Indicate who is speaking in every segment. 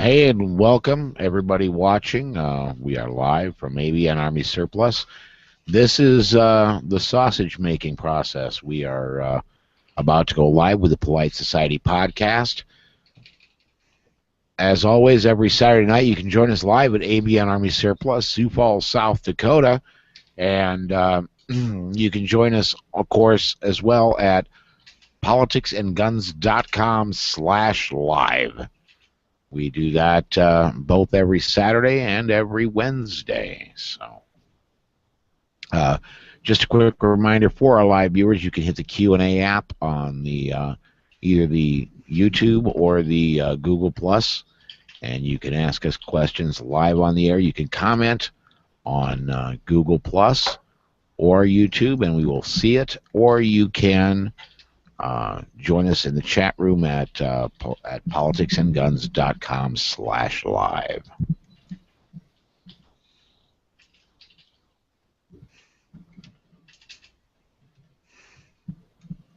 Speaker 1: Hey, and welcome everybody watching. We are live from ABN Army Surplus. This is the sausage making process. We are about to go live with the Polite Society podcast. As always, every Saturday night you can join us live at ABN Army Surplus, Sioux Falls, South Dakota. And you can join us, of course, as well at politicsandguns.com/live. We do that both every Saturday and every Wednesday. So, just a quick reminder for our live viewers: you can hit the Q&A app on the either the YouTube or the Google Plus, and you can ask us questions live on the air. You can comment on Google Plus or YouTube, and we will see it. Or you can join us in the chat room at politicsandguns.com/live.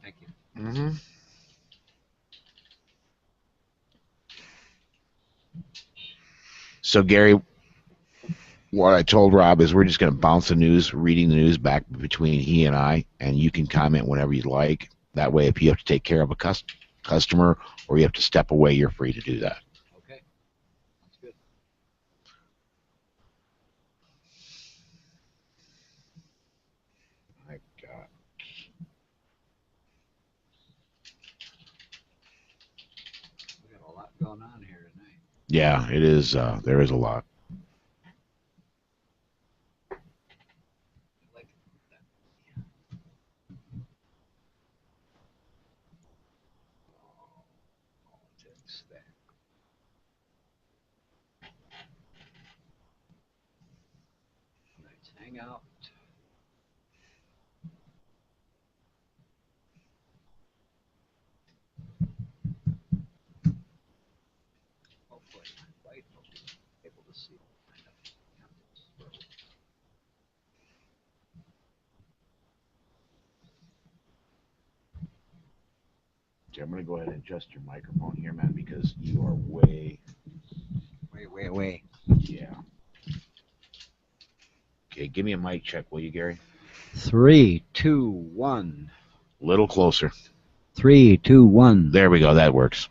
Speaker 2: Thank you.
Speaker 1: So, Gary, what I told Rob is we're just going to bounce the news, reading the news back between he and I, and you can comment whenever you'd like. That way, if you have to take care of a customer or you have to step away, you're free to do that.
Speaker 2: Okay. That's good.
Speaker 1: My God.
Speaker 2: We got a lot going on here tonight.
Speaker 1: Yeah, it is. There is a lot.
Speaker 2: Like that. Politics there. Let's hang out. Hopefully my wife will be able to see my cameras.
Speaker 1: Okay, I'm going to go ahead and adjust your microphone here, man, because you are way.
Speaker 2: Way.
Speaker 1: Yeah. Okay, give me a mic check, will you, Gary?
Speaker 2: 3, 2, 1.
Speaker 1: A little closer.
Speaker 2: 3, 2, 1.
Speaker 1: There we go. That works.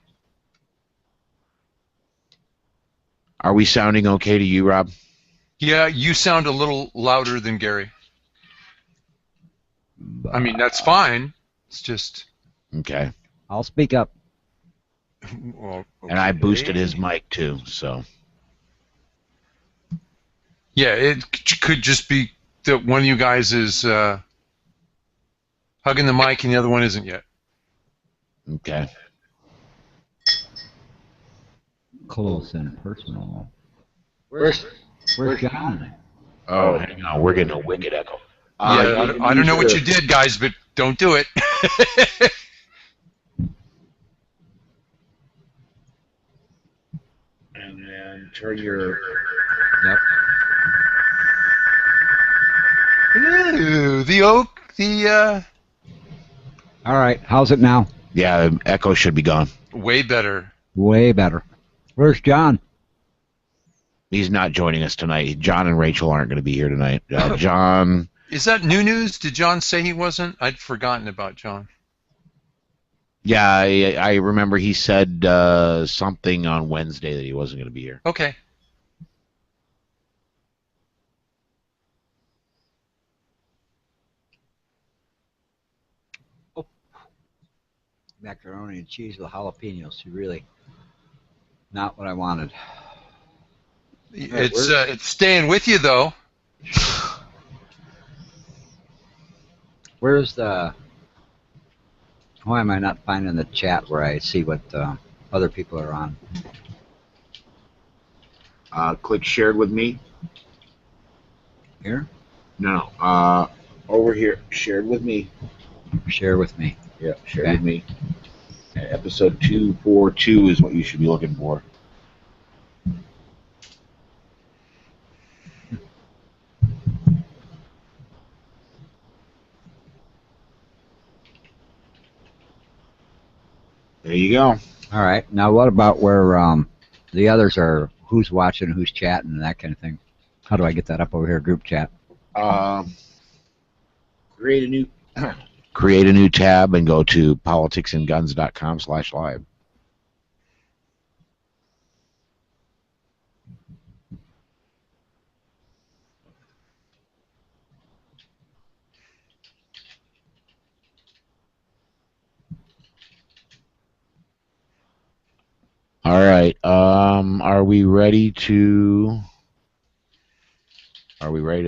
Speaker 1: Are we sounding okay to you, Rob?
Speaker 3: Yeah, you sound a little louder than Gary. I mean, that's fine. It's just...
Speaker 1: Okay.
Speaker 2: I'll speak up.
Speaker 3: Well, okay.
Speaker 1: And I boosted his mic, too, so...
Speaker 3: Yeah, it could just be that one of you guys is hugging the mic and the other one isn't yet.
Speaker 1: Okay.
Speaker 2: Close and personal. Where's John?
Speaker 1: Oh, hang on. We're getting a wicked echo.
Speaker 3: Yeah, I don't know what you did, guys, but don't do it.
Speaker 1: And then turn your...
Speaker 2: Yep.
Speaker 3: Ooh, the oak, the...
Speaker 2: All right. How's it now?
Speaker 1: Yeah, the echo should be gone.
Speaker 3: Way better.
Speaker 2: Way better. Where's John?
Speaker 1: He's not joining us tonight. John and Rachel aren't going to be here tonight. John...
Speaker 3: Is that new news? Did John say he wasn't? I'd forgotten about John.
Speaker 1: Yeah, I remember he said something on Wednesday that he wasn't going to be here.
Speaker 3: Okay.
Speaker 2: Macaroni and cheese with jalapenos. Really not what I wanted.
Speaker 3: It's staying with you, though.
Speaker 2: Where's the... Why am I not finding the chat where I see what other people are on?
Speaker 1: Click shared with me.
Speaker 2: Here?
Speaker 1: No, over here. Shared with me.
Speaker 2: Share with me.
Speaker 1: Yeah, shared
Speaker 2: Okay.
Speaker 1: with me. Episode 242 is what you should be looking for. There you go.
Speaker 2: All right. Now, what about where The others are who's watching, who's chatting, and that kind of thing. How do I get that up over here? Group chat.
Speaker 1: Create a new create a new tab and go to politicsandguns.com/live. All right. Are we ready to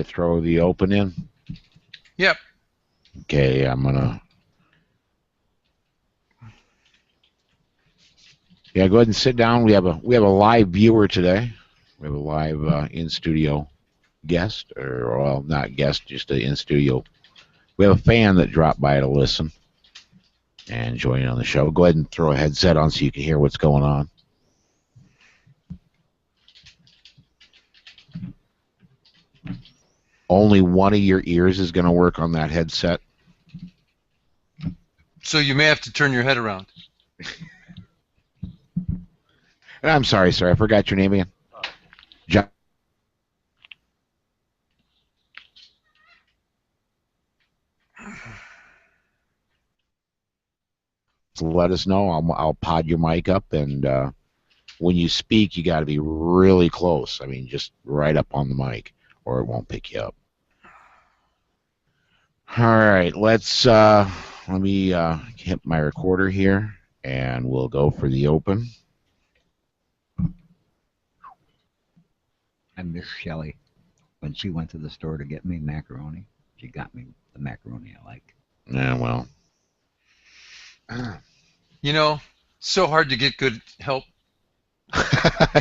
Speaker 1: throw the open in?
Speaker 3: Yep.
Speaker 1: Okay, I'm gonna. Yeah, go ahead and sit down. We have a live viewer today. We have a live in studio guest, or well, not guest, just an in studio. We have a fan that dropped by to listen and join in on the show. Go ahead and throw a headset on so you can hear what's going on. Only one of your ears is going to work on that headset.
Speaker 3: So you may have to turn your head around.
Speaker 1: And I'm sorry, sir. I forgot your name again. John. So let us know. I'll pod your mic up, and when you speak, you got to be really close. I mean, just right up on the mic, or it won't pick you up. All right, let me hit my recorder here, and we'll go for the open.
Speaker 2: I miss Shelley. When she went to the store to get me macaroni, she got me the macaroni I like.
Speaker 1: Yeah, well.
Speaker 3: You know, so hard to get good help.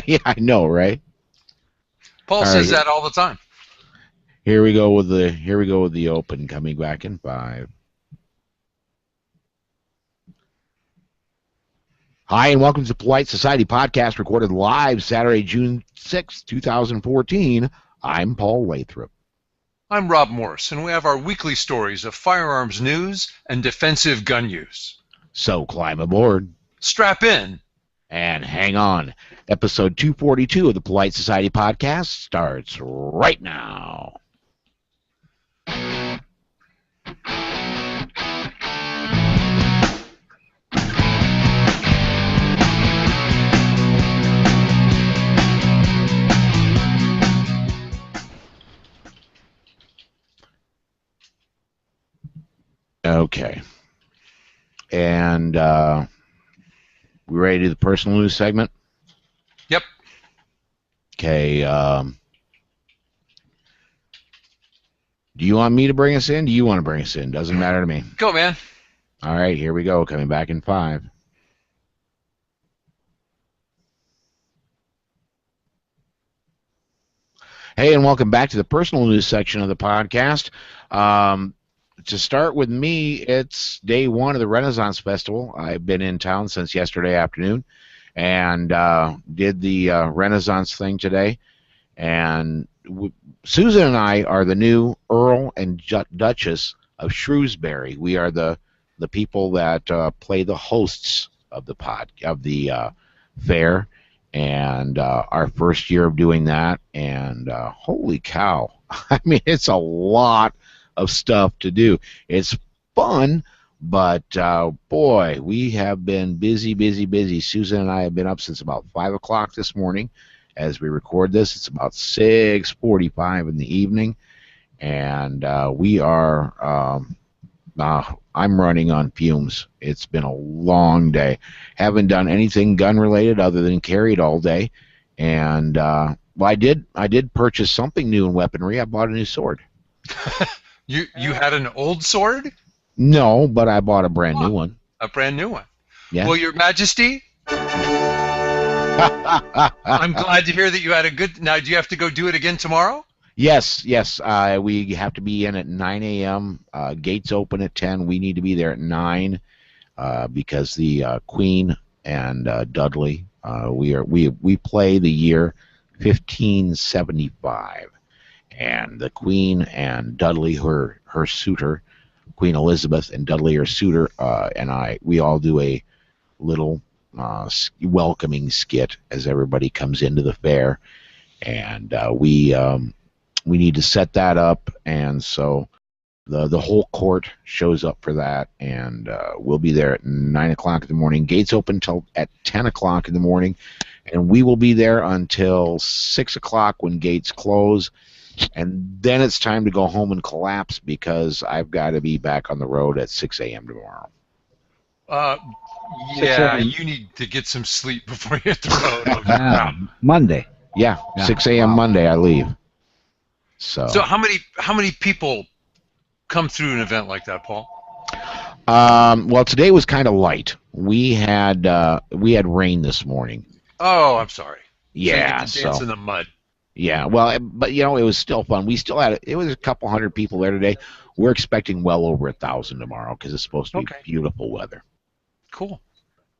Speaker 1: Yeah, I know, right?
Speaker 3: Paul says that all the time.
Speaker 1: Here we go with the open, coming back in 5. Hi, and welcome to the Polite Society podcast, recorded live Saturday, June 6, 2014. I'm Paul Lathrop.
Speaker 3: I'm Rob Morris, and we have our weekly stories of firearms news and defensive gun use.
Speaker 1: So climb aboard.
Speaker 3: Strap in.
Speaker 1: And hang on. Episode 242 of the Polite Society podcast starts right now. Okay. And we ready to do the personal news segment?
Speaker 3: Yep.
Speaker 1: Okay. Do you want me to bring us in? Do you want to bring us in? Doesn't matter to me.
Speaker 3: Go, man.
Speaker 1: All right, here we go. Coming back in 5. Hey, and welcome back to the personal news section of the podcast. To start with me, it's day 1 of the Renaissance Festival. I've been in town since yesterday afternoon and did the Renaissance thing today. And Susan and I are the new Earl and Duchess of Shrewsbury. We are the people that play the hosts of the fair, and our first year of doing that. And holy cow! I mean, it's a lot of stuff to do. It's fun, but boy, we have been busy. Susan and I have been up since about 5 o'clock this morning. As we record this, it's about 6:45 in the evening, and we are. I'm running on fumes. It's been a long day. Haven't done anything gun related other than carried all day, and well, I did purchase something new in weaponry. I bought a new sword.
Speaker 3: You had an old sword?
Speaker 1: No, but I bought a brand new one.
Speaker 3: A brand new one.
Speaker 1: Yeah.
Speaker 3: Well, Your Majesty, I'm glad to hear that you had a good. Now, do you have to go do it again tomorrow?
Speaker 1: Yes. We have to be in at 9 a.m. Gates open at 10. We need to be there at 9 because the Queen and Dudley. We play the year 1575, and the Queen and Dudley, her suitor, Queen Elizabeth and Dudley, her suitor, and we all do a little welcoming skit as everybody comes into the fair, and we need to set that up, and so the whole court shows up for that, and we'll be there at 9 o'clock in the morning. Gates open till at 10 o'clock in the morning, and we will be there until 6 o'clock when gates close, and then it's time to go home and collapse because I've got to be back on the road at 6 a.m. tomorrow.
Speaker 3: Yeah, you need to get some sleep before you hit the road.
Speaker 2: Yeah, Monday.
Speaker 1: Yeah,
Speaker 2: Yeah.
Speaker 1: 6 a.m.
Speaker 2: Wow.
Speaker 1: Monday I leave. So
Speaker 3: how many people come through an event like that, Paul?
Speaker 1: well, today was kind of light. We had rain this morning.
Speaker 3: Oh, I'm sorry.
Speaker 1: Yeah,
Speaker 3: so you get to dance in the mud.
Speaker 1: yeah. Well, but it was still fun. We still had it was a couple hundred people there today. We're expecting well over 1,000 tomorrow because it's supposed to be beautiful weather.
Speaker 3: Cool.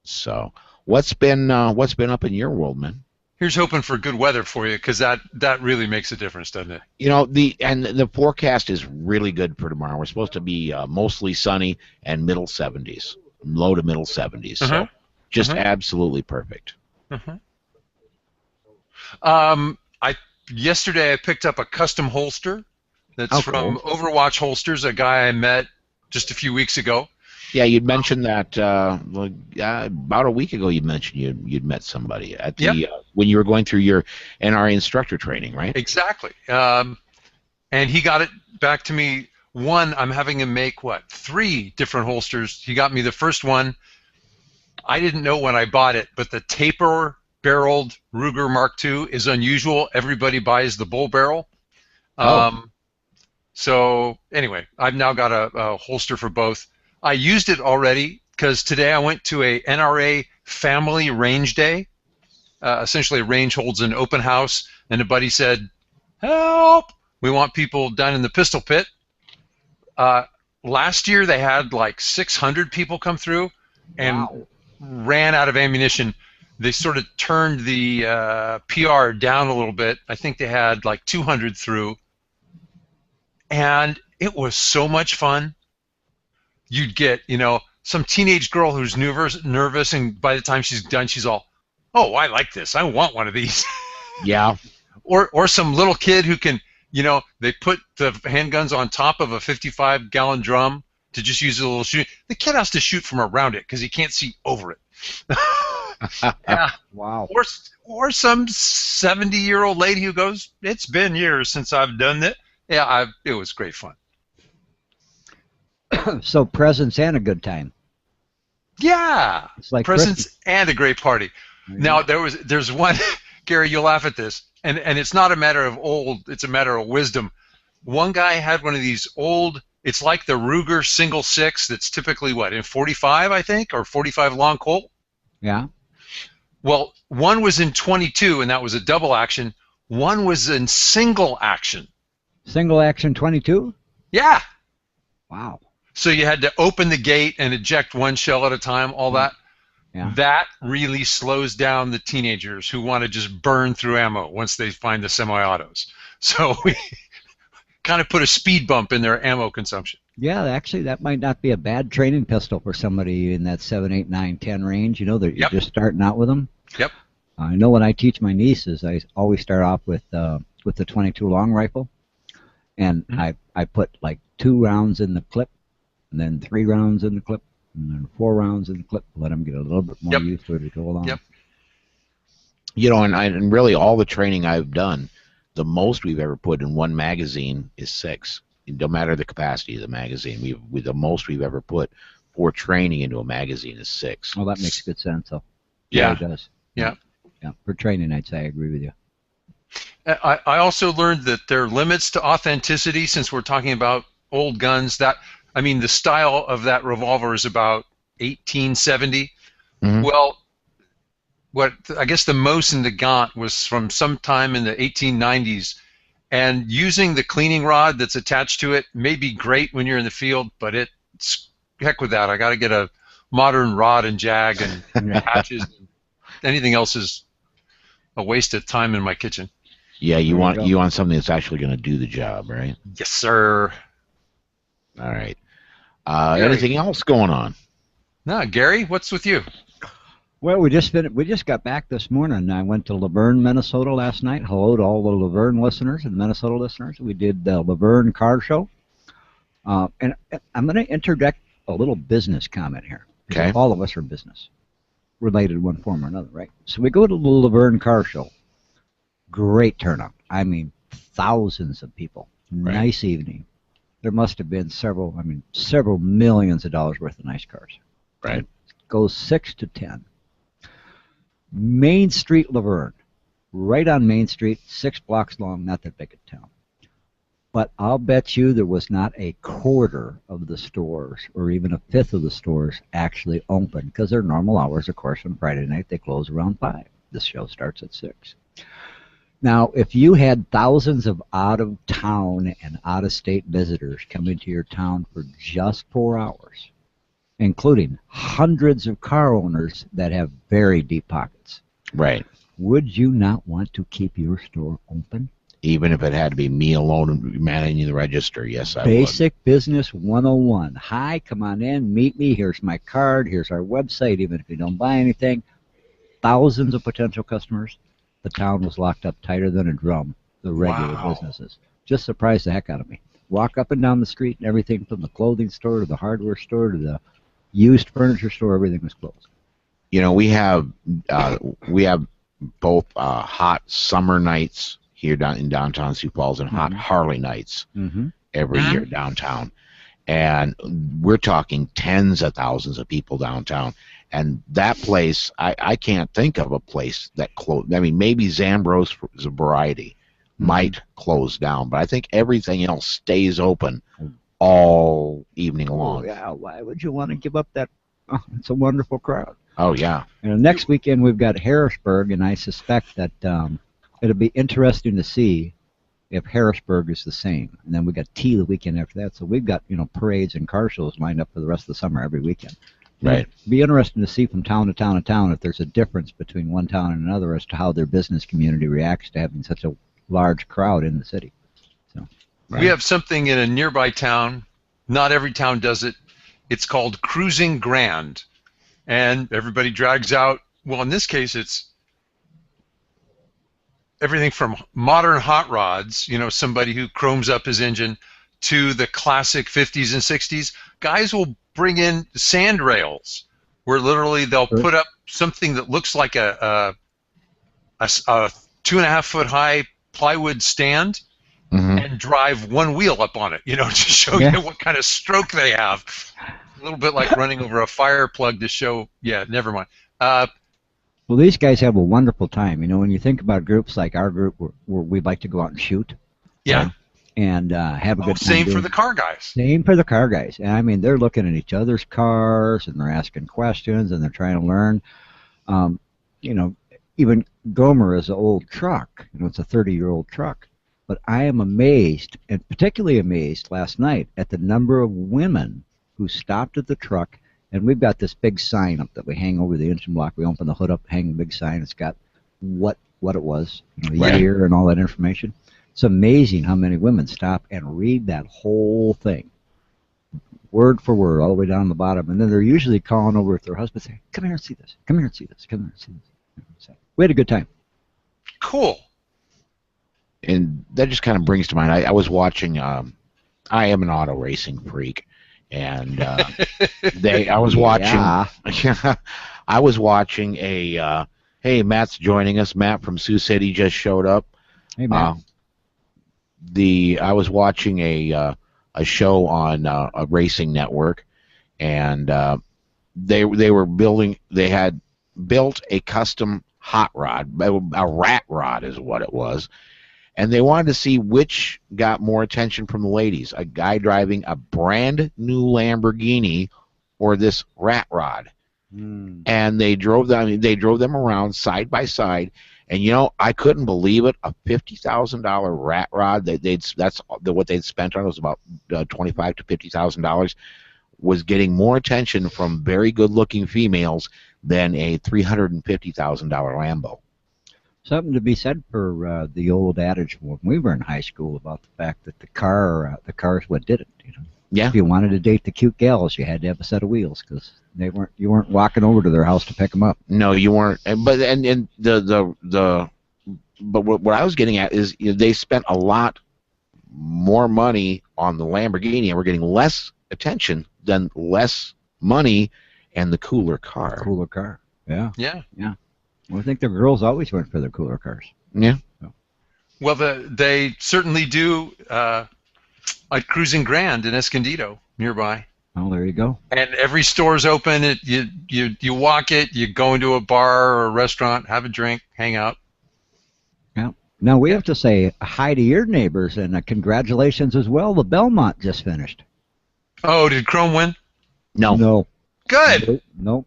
Speaker 1: So what's been up in your world, man?
Speaker 3: Here's hoping for good weather for you, because that really makes a difference, doesn't it?
Speaker 1: The forecast is really good for tomorrow. We're supposed to be mostly sunny and middle 70s, low to middle 70s. So just absolutely perfect.
Speaker 3: Yesterday I picked up a custom holster that's from
Speaker 1: cool.
Speaker 3: Overwatch Holsters, a guy I met just a few weeks ago.
Speaker 1: Yeah, you'd mentioned that about a week ago. You mentioned you'd met somebody at the when you were going through your NRA instructor training, right?
Speaker 3: Exactly. And he got it back to me. One, I'm having him make 3 different holsters. He got me the first one. I didn't know when I bought it, but the taper-barreled Ruger Mark II is unusual. Everybody buys the bull barrel. So anyway, I've now got a holster for both. I used it already because today I went to a NRA family range day. Essentially, a range holds an open house, and a buddy said, "Help! We want people down in the pistol pit." Last year they had like 600 people come through, and ran out of ammunition. They sort of turned the PR down a little bit. I think they had like 200 through, and it was so much fun. You'd get, some teenage girl who's nervous, and by the time she's done, she's all, "Oh, I like this. I want one of these."
Speaker 1: Yeah.
Speaker 3: Or some little kid who can, they put the handguns on top of a 55-gallon drum to just use a little shoot. The kid has to shoot from around it because he can't see over it. Yeah.
Speaker 2: Wow.
Speaker 3: Or some 70-year-old lady who goes, "It's been years since I've done that." Yeah, it was great fun.
Speaker 2: So presents and a good time.
Speaker 3: Yeah,
Speaker 2: It's like
Speaker 3: presents
Speaker 2: Christmas.
Speaker 3: and a great party. Now there's one, Gary, you'll laugh at this, and it's not a matter of old, it's a matter of wisdom. One guy had one of these old, it's like the Ruger single 6 that's typically in 45, I think, or 45 long Colt.
Speaker 2: Yeah.
Speaker 3: Well, one was in 22, and that was a double action. One was in single action.
Speaker 2: Single action 22?
Speaker 3: Yeah.
Speaker 2: Wow.
Speaker 3: So you had to open the gate and eject one shell at a time, all that.
Speaker 2: Yeah.
Speaker 3: That really slows down the teenagers who want to just burn through ammo once they find the semi-autos. So we kind of put a speed bump in their ammo consumption.
Speaker 2: Yeah, actually, that might not be a bad training pistol for somebody in that 7, 8, 9, 10 range. That you're just starting out with them.
Speaker 3: Yep.
Speaker 2: I know when I teach my nieces, I always start off with the 22 long rifle, and I put like 2 rounds in the clip, and then 3 rounds in the clip, and then 4 rounds in the clip. Let them get a little bit more used to it to go along.
Speaker 3: Yep.
Speaker 1: And really all the training I've done, the most we've ever put in one magazine is 6. No matter the capacity of the magazine, the most we've ever put for training into a magazine is 6.
Speaker 2: Well, that makes good sense, though.
Speaker 3: Yeah.
Speaker 2: It does.
Speaker 3: Yeah.
Speaker 2: Yeah. For training, I'd say I agree with you.
Speaker 3: I also learned that there are limits to authenticity since we're talking about old guns. The style of that revolver is about 1870.
Speaker 1: Mhm.
Speaker 3: Well, I guess the most in the Gaunt was from sometime in the 1890s, and using the cleaning rod that's attached to it may be great when you're in the field, but it's heck with that. I got to get a modern rod and jag and hatches. Anything else is a waste of time in my kitchen.
Speaker 1: Yeah, you
Speaker 2: There you go.
Speaker 1: want something that's actually going to do the job, right?
Speaker 3: Yes, sir.
Speaker 1: All right.
Speaker 3: Gary.
Speaker 1: Anything else going on?
Speaker 3: No, Gary, what's with you?
Speaker 2: Well, we just got back this morning. I went to Laverne, Minnesota last night. Hello to all the Laverne listeners and Minnesota listeners. We did the Laverne Car Show. And I'm going to interject a little business comment here.
Speaker 1: Okay.
Speaker 2: All of us are business related in one form or another, right? So we go to the Laverne Car Show. Great turnout. I mean, thousands of people.
Speaker 1: Right.
Speaker 2: Nice evening. There must have been several millions of dollars worth of nice cars.
Speaker 1: Right.
Speaker 2: Goes 6 to 10. Main Street, Laverne. Right on Main Street, 6 blocks long, not that big a town. But I'll bet you there was not a quarter of the stores or even a fifth of the stores actually open because their normal hours, of course, on Friday night, they close around 5. This show starts at 6. Now, if you had thousands of out-of-town and out-of-state visitors coming to your town for just 4 hours, including hundreds of car owners that have very deep pockets,
Speaker 1: Right.
Speaker 2: would you not want to keep your store open?
Speaker 1: Even if it had to be me alone managing the register, yes, I
Speaker 2: Basic Business 101. Hi, come on in, meet me. Here's my card. Here's our website. Even if you don't buy anything, thousands of potential customers. The town was locked up tighter than a drum, the regular
Speaker 3: Wow.
Speaker 2: businesses. Just surprised the heck out of me. Walk up and down the street, and everything from the clothing store to the hardware store to the used furniture store, everything was closed.
Speaker 1: You know, we have both hot summer nights here in downtown Sioux Falls and hot
Speaker 2: Mhm.
Speaker 1: Harley nights
Speaker 2: Mm-hmm.
Speaker 1: every year downtown. And we're talking tens of thousands of people downtown. And that place, I can't think of a place that closed. I mean, maybe Zambros is a variety, might close down, but I think everything else stays open all evening long.
Speaker 2: Oh, yeah, why would you want to give up that? Oh, it's a wonderful crowd.
Speaker 1: Oh, yeah.
Speaker 2: And next weekend we've got Harrisburg, and I suspect that it'll be interesting to see if Harrisburg is the same. And then we got Tea the weekend after that, so we've got parades and car shows lined up for the rest of the summer every weekend.
Speaker 1: Right.
Speaker 2: It'll be interesting to see from town to town to town if there's a difference between one town and another as to how their business community reacts to having such a large crowd in the city. So
Speaker 3: We have something in a nearby town. Not every town does it. It's called Cruising Grand. And everybody drags out, well, in this case, it's everything from modern hot rods, somebody who chromes up his engine, to the classic 50s and 60s. Guys will bring in sand rails where literally they'll put up something that looks like a 2.5 foot high plywood stand and drive one wheel up on it, to show you what kind of stroke they have. A little bit like running over a fire plug to show, never mind.
Speaker 2: Well, these guys have a wonderful time. When you think about groups like our group where we'd like to go out and shoot.
Speaker 3: Yeah.
Speaker 2: And have a good time.
Speaker 3: Same for the car guys.
Speaker 2: Same for the car guys. And I mean, they're looking at each other's cars and they're asking questions and they're trying to learn. Even Gomer is an old truck. It's a 30-year-old truck. But I am amazed, and particularly amazed last night, at the number of women who stopped at the truck. And we've got this big sign up that we hang over the engine block. We open the hood up, hang the big sign. It's got what it was, the year and all that information. It's amazing how many women stop and read that whole thing, word for word, all the way down to the bottom. And then they're usually calling over with their husbands, saying, "Come here and see this. Come here and see this. Come here and see this." So we had a good time.
Speaker 3: Cool.
Speaker 1: And that just kind of brings to mind, I was watching, I am an auto racing freak, and I was watching a, hey, Matt's joining us. Matt from Sioux City just showed up.
Speaker 2: Hey, Matt.
Speaker 1: I was watching a show on a racing network, and they had built a custom hot rod, a rat rod is what it was, and they wanted to see which got more attention from the ladies, a guy driving a brand new Lamborghini or this rat rod. And they drove them around side by side. And I couldn't believe it. A $50,000 rat rod that's what they'd spent on it was about $25,000 to $50,000, was getting more attention from very good-looking females than a $350,000 Lambo.
Speaker 2: Something to be said for the old adage when we were in high school about the fact that the car's what did it.
Speaker 1: Yeah.
Speaker 2: If you wanted to date the cute gals, you had to have a set of wheels because you weren't walking over to their house to pick them up.
Speaker 1: No, you weren't. But what I was getting at is they spent a lot more money on the Lamborghini, and we're getting less attention than less money and the cooler car.
Speaker 2: Cooler car. Yeah.
Speaker 3: Yeah.
Speaker 2: Well, I think the girls always went for the cooler cars.
Speaker 1: Yeah.
Speaker 3: Well, they certainly do at Cruising Grand in Escondido nearby.
Speaker 2: Oh, there you go.
Speaker 3: And every store's open. You walk it. You go into a bar or a restaurant, have a drink, hang out.
Speaker 2: Yeah. Now we have to say hi to your neighbors and congratulations as well. The Belmont just finished.
Speaker 3: Oh, did Chrome win?
Speaker 1: No.
Speaker 2: No.
Speaker 3: Good.
Speaker 2: Nope.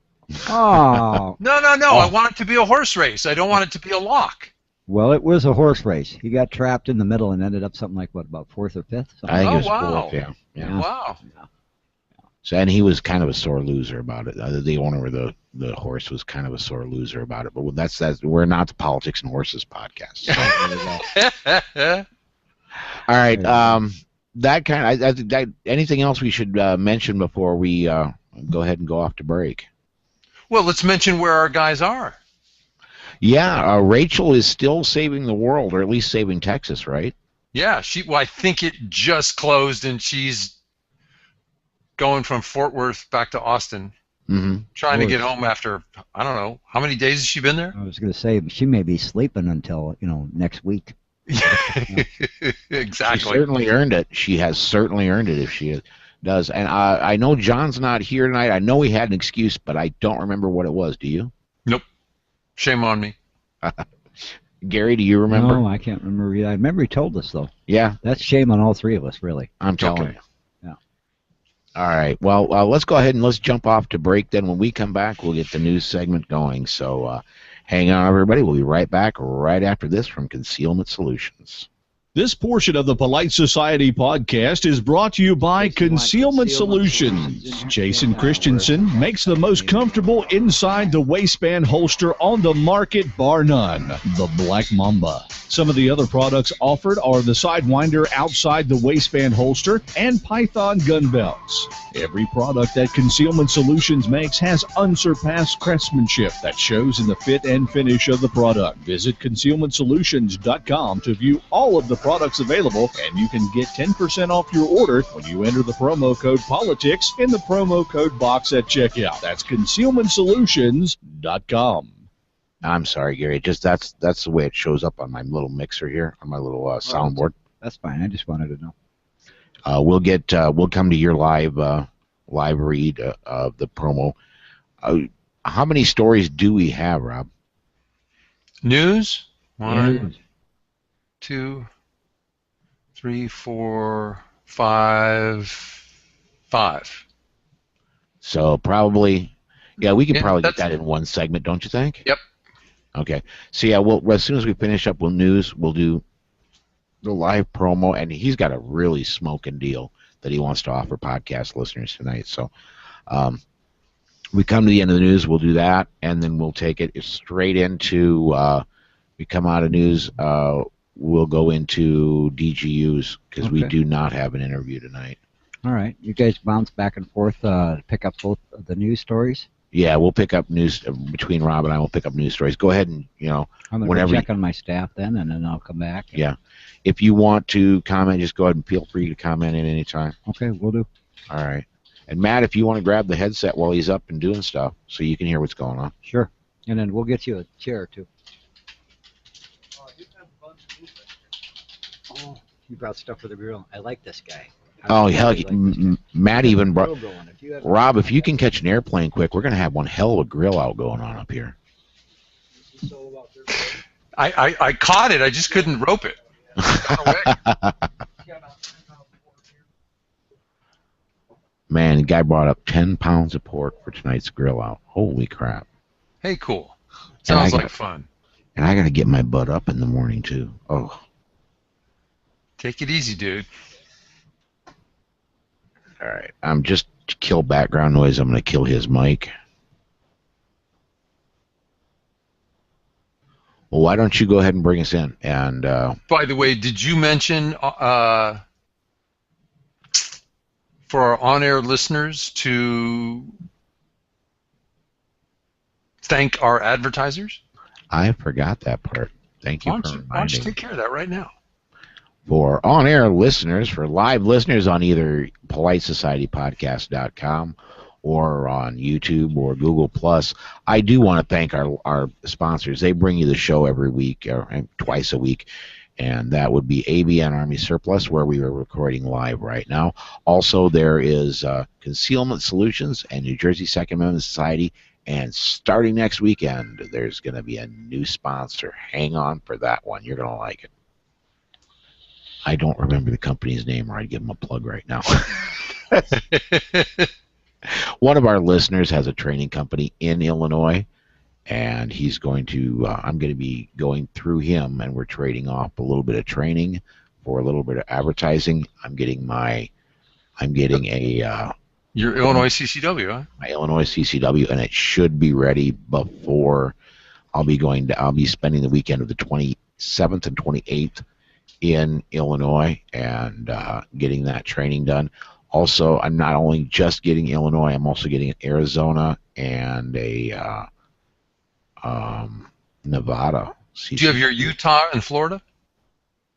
Speaker 2: Oh.
Speaker 3: No.
Speaker 1: Oh.
Speaker 3: I want it to be a horse race. I don't want it to be a lock.
Speaker 2: Well, it was a horse race. He got trapped in the middle and ended up something like about fourth or fifth.
Speaker 1: I think
Speaker 3: Oh,
Speaker 1: it was
Speaker 3: wow.
Speaker 1: fourth. Yeah. Yeah.
Speaker 3: Wow.
Speaker 1: So, and he was kind of a sore loser about it. The owner of the horse was kind of a sore loser about it. But that's we're not the Politics and Horses podcast. So. All right. That kind. I think that anything else we should mention before we go ahead and go off to break?
Speaker 3: Well, let's mention where our guys are.
Speaker 1: Yeah, Rachel is still saving the world, or at least saving Texas, right?
Speaker 3: Yeah, I think it just closed, and she's going from Fort Worth back to Austin, trying to get home after, I don't know, how many days has she been there?
Speaker 2: I was going to say, she may be sleeping until, next week.
Speaker 3: Exactly.
Speaker 1: She certainly earned it. She has certainly earned it if she does. And I know John's not here tonight. I know he had an excuse, but I don't remember what it was. Do you?
Speaker 3: Nope. Shame on me.
Speaker 1: Gary, do you remember?
Speaker 2: No, I can't remember. I remember he told us, though.
Speaker 1: Yeah.
Speaker 2: That's shame on all three of us, really.
Speaker 1: I'm telling
Speaker 3: Okay.
Speaker 1: you.
Speaker 2: Yeah.
Speaker 1: All right. Well, let's go ahead and let's jump off to break. Then when we come back, we'll get the news segment going. So hang on, everybody. We'll be right back right after this from Concealment Solutions.
Speaker 4: This portion of the Polite Society podcast is brought to you by Concealment Solutions. Jason Christensen makes the most comfortable inside the waistband holster on the market, bar none. The Black Mamba. Some of the other products offered are the Sidewinder outside the waistband holster and Python gun belts. Every product that Concealment Solutions makes has unsurpassed craftsmanship that shows in the fit and finish of the product. Visit concealmentsolutions.com to view all of the products available, and you can get 10% off your order when you enter the promo code POLITICS in the promo code box at checkout. That's concealmentsolutions.com.
Speaker 1: I'm sorry, Gary. Just that's the way it shows up on my little mixer here, on my little soundboard.
Speaker 2: That's fine. I just wanted to know.
Speaker 1: We'll come to your live read of the promo. How many stories do we have, Rob?
Speaker 3: News?
Speaker 2: Yeah.
Speaker 3: 1, 2, 3, 4, 5.
Speaker 1: So probably, yeah, we can
Speaker 3: Yeah,
Speaker 1: probably get
Speaker 3: that's-
Speaker 1: that in one segment, don't you think?
Speaker 3: Yep.
Speaker 1: Okay. So yeah, as soon as we finish up with news, we'll do the live promo, and he's got a really smoking deal that he wants to offer podcast listeners tonight. So we come to the end of the news, we'll do that, and then we'll take it straight into we come out of news, we'll go into DGUs because we
Speaker 2: Okay.
Speaker 1: do not have an interview tonight.
Speaker 2: All right. You guys bounce back and forth to pick up both of the news stories?
Speaker 1: Yeah, we'll pick up news between Rob and I. We'll pick up news stories. Go ahead and
Speaker 2: I'm going to
Speaker 1: whenever
Speaker 2: check on my staff then, and then I'll come back.
Speaker 1: Yeah. If you want to comment, just go ahead and feel free to comment at any time.
Speaker 2: Okay, we'll do.
Speaker 1: All right. And Matt, if you want to grab the headset while he's up and doing stuff so you can hear what's going on.
Speaker 2: Sure. And then we'll get you a chair, too. Oh, you brought stuff for the grill. I like this guy.
Speaker 1: Oh,
Speaker 2: I
Speaker 1: hell,
Speaker 2: really like this guy.
Speaker 1: Matt even brought...
Speaker 2: Grill going. If you have-
Speaker 1: Rob, if you can catch an airplane quick, we're going to have one hell of a grill out going on up here.
Speaker 3: I caught it. I just couldn't rope it.
Speaker 1: Man, the guy brought up 10 pounds of pork for tonight's grill out. Holy crap.
Speaker 3: Hey, cool.
Speaker 1: And I
Speaker 3: Sounds like
Speaker 1: got-
Speaker 3: fun.
Speaker 1: And I got to get my butt up in the morning, too. Oh,
Speaker 3: Take it easy, dude.
Speaker 1: all right. I'm just to kill background noise. I'm going to kill his mic. Well, why don't you go ahead and bring us in? And
Speaker 3: By the way, did you mention for our on-air listeners to thank our advertisers?
Speaker 1: I forgot that part. Thank you
Speaker 3: Why
Speaker 1: for
Speaker 3: don't you
Speaker 1: reminding me.
Speaker 3: take care of that right now?
Speaker 1: For on-air listeners, for live listeners on either PoliteSocietyPodcast.com or on YouTube or Google Plus, I do want to thank our sponsors. They bring you the show every week, or twice a week, and that would be ABN Army Surplus, where we are recording live right now. Also, there is Concealment Solutions and New Jersey Second Amendment Society, and starting next weekend, there's going to be a new sponsor. Hang on for that one. You're going to like it. I don't remember the company's name, or I'd give them a plug right now. One of our listeners has a training company in Illinois, and he's going to, I'm going to be going through him, and we're trading off a little bit of training for a little bit of advertising. I'm getting a
Speaker 3: Your Illinois CCW, huh?
Speaker 1: my Illinois CCW, and it should be ready before I'll be spending the weekend of the 27th and 28th in Illinois and getting that training done. Also, I'm not only just getting Illinois, I'm also getting Arizona and a Nevada.
Speaker 3: Do you have your Utah and Florida?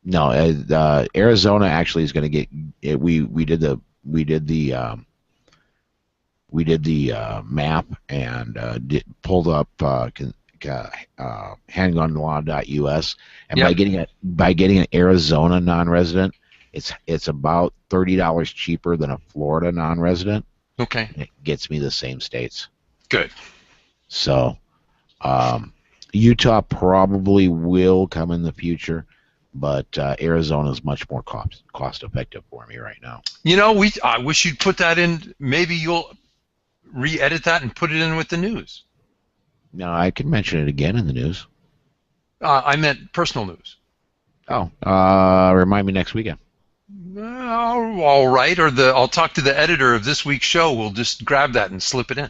Speaker 1: No, Arizona actually is going to get it. We did the map and pulled up handgunlaw.us, and
Speaker 3: Yep.
Speaker 1: by getting an Arizona non-resident, it's about $30 cheaper than a Florida non-resident.
Speaker 3: Okay.
Speaker 1: And it gets me the same states.
Speaker 3: Good.
Speaker 1: So Utah probably will come in the future, but Arizona is much more cost effective for me right now.
Speaker 3: You know, I wish you'd put that in. Maybe you'll re-edit that and put it in with the news.
Speaker 1: No, I can mention it again in the news.
Speaker 3: I meant personal news.
Speaker 1: Oh, remind me next weekend.
Speaker 3: All right, or I'll talk to the editor of this week's show. We'll just grab that and slip it in.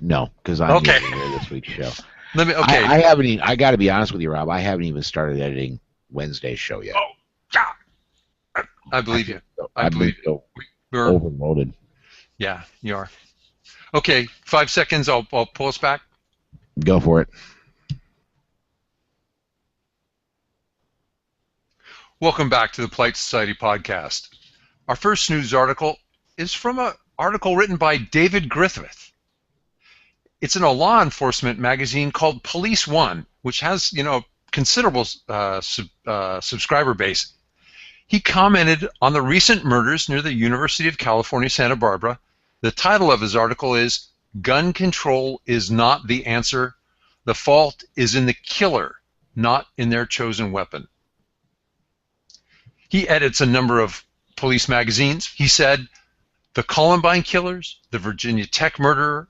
Speaker 1: No, because I'm
Speaker 3: Okay.
Speaker 1: getting here this week's show.
Speaker 3: Okay.
Speaker 1: I haven't even, I got to be honest with you, Rob. I haven't even started editing Wednesday's show yet.
Speaker 3: Oh, God. I believe you.
Speaker 1: I've been so overloaded.
Speaker 3: Yeah, you are. Okay, 5 seconds. I'll pull us back.
Speaker 1: Go for it.
Speaker 3: Welcome back to the Polite Society podcast. Our first news article is from an article written by David Griffith. It's in a law enforcement magazine called Police One, which has, considerable subscriber base. He commented on the recent murders near the University of California, Santa Barbara. The title of his article is "Gun Control is Not the Answer. The Fault is in the Killer, Not in Their Chosen Weapon." He edits a number of police magazines. He said, "The Columbine killers, the Virginia Tech murderer,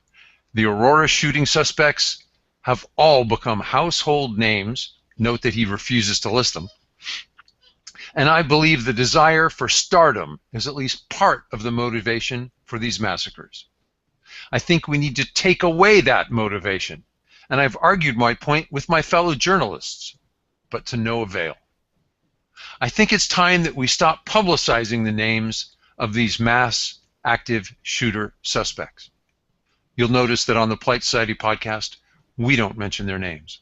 Speaker 3: the Aurora shooting suspects have all become household names." Note that he refuses to list them. "And I believe the desire for stardom is at least part of the motivation for these massacres. I think we need to take away that motivation, and I've argued my point with my fellow journalists, but to no avail. I think it's time that we stop publicizing the names of these mass active shooter suspects." You'll notice that on the Polite Society podcast, we don't mention their names.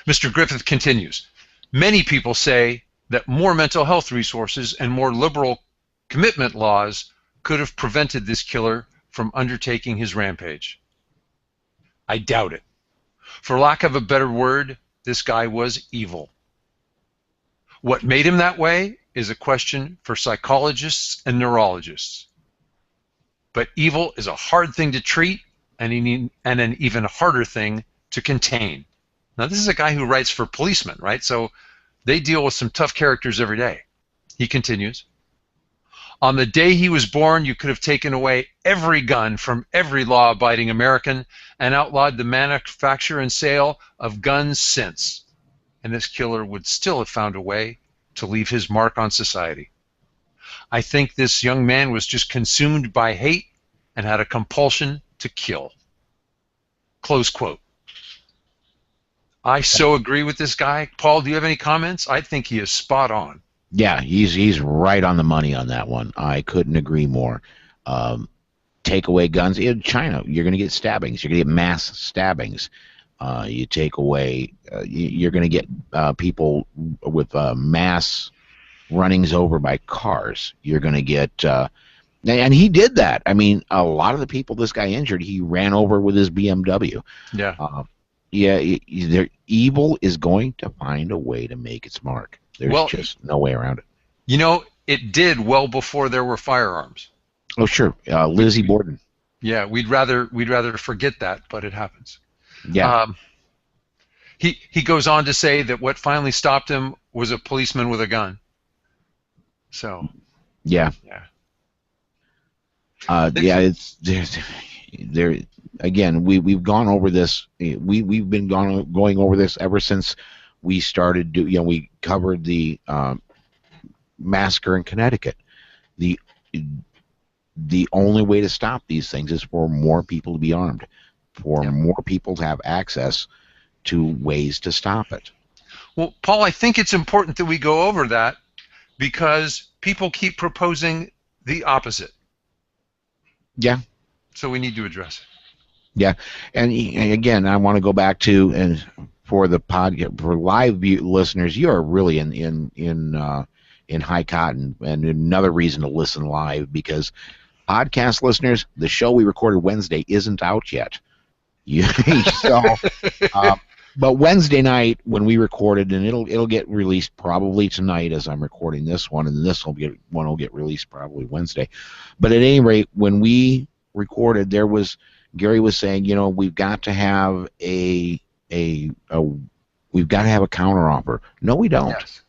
Speaker 3: Mr. Griffith continues, "Many people say that more mental health resources and more liberal commitment laws could have prevented this killer from undertaking his rampage. I doubt it. For lack of a better word, this guy was evil. What made him that way is a question for psychologists and neurologists. But evil is a hard thing to treat and an even harder thing to contain." Now, this is a guy who writes for policemen, right? So they deal with some tough characters every day. He continues, "On the day he was born, you could have taken away every gun from every law-abiding American and outlawed the manufacture and sale of guns since, and this killer would still have found a way to leave his mark on society. I think this young man was just consumed by hate and had a compulsion to kill." Close quote. I so agree with this guy. Paul, do you have any comments? I think he is spot on.
Speaker 1: Yeah, he's right on the money on that one. I couldn't agree more. Take away guns in China, you're going to get stabbings. You're going to get mass stabbings. You take away, you're going to get people with mass runnings over by cars. You're going to get, and he did that. I mean, a lot of the people this guy injured, he ran over with his BMW.
Speaker 3: Yeah.
Speaker 1: Evil is going to find a way to make its mark. There's just no way around it.
Speaker 3: You know, it did well before there were firearms.
Speaker 1: Oh, sure. Lizzie Borden.
Speaker 3: Yeah, we'd rather forget that, but it happens.
Speaker 1: Yeah.
Speaker 3: He goes on to say that what finally stopped him was a policeman with a gun. So.
Speaker 1: Yeah.
Speaker 3: Yeah.
Speaker 1: It's there again. We've gone over this. We've been going over this ever since we started. We covered the massacre in Connecticut. The only way to stop these things is for more people to be armed, for more people to have access to ways to stop it.
Speaker 3: Well, Paul, I think it's important that we go over that because people keep proposing the opposite.
Speaker 1: Yeah.
Speaker 3: So we need to address it.
Speaker 1: Yeah, and again, I want to go back to, and for the for live listeners, you are really in high cotton, and another reason to listen live, because podcast listeners, the show we recorded Wednesday isn't out yet. But Wednesday night when we recorded, and it'll get released probably tonight as I'm recording this one, and this one will get released probably Wednesday. But at any rate, when we recorded, Gary was saying, we've got to have a counteroffer. No, we don't.
Speaker 3: Yes.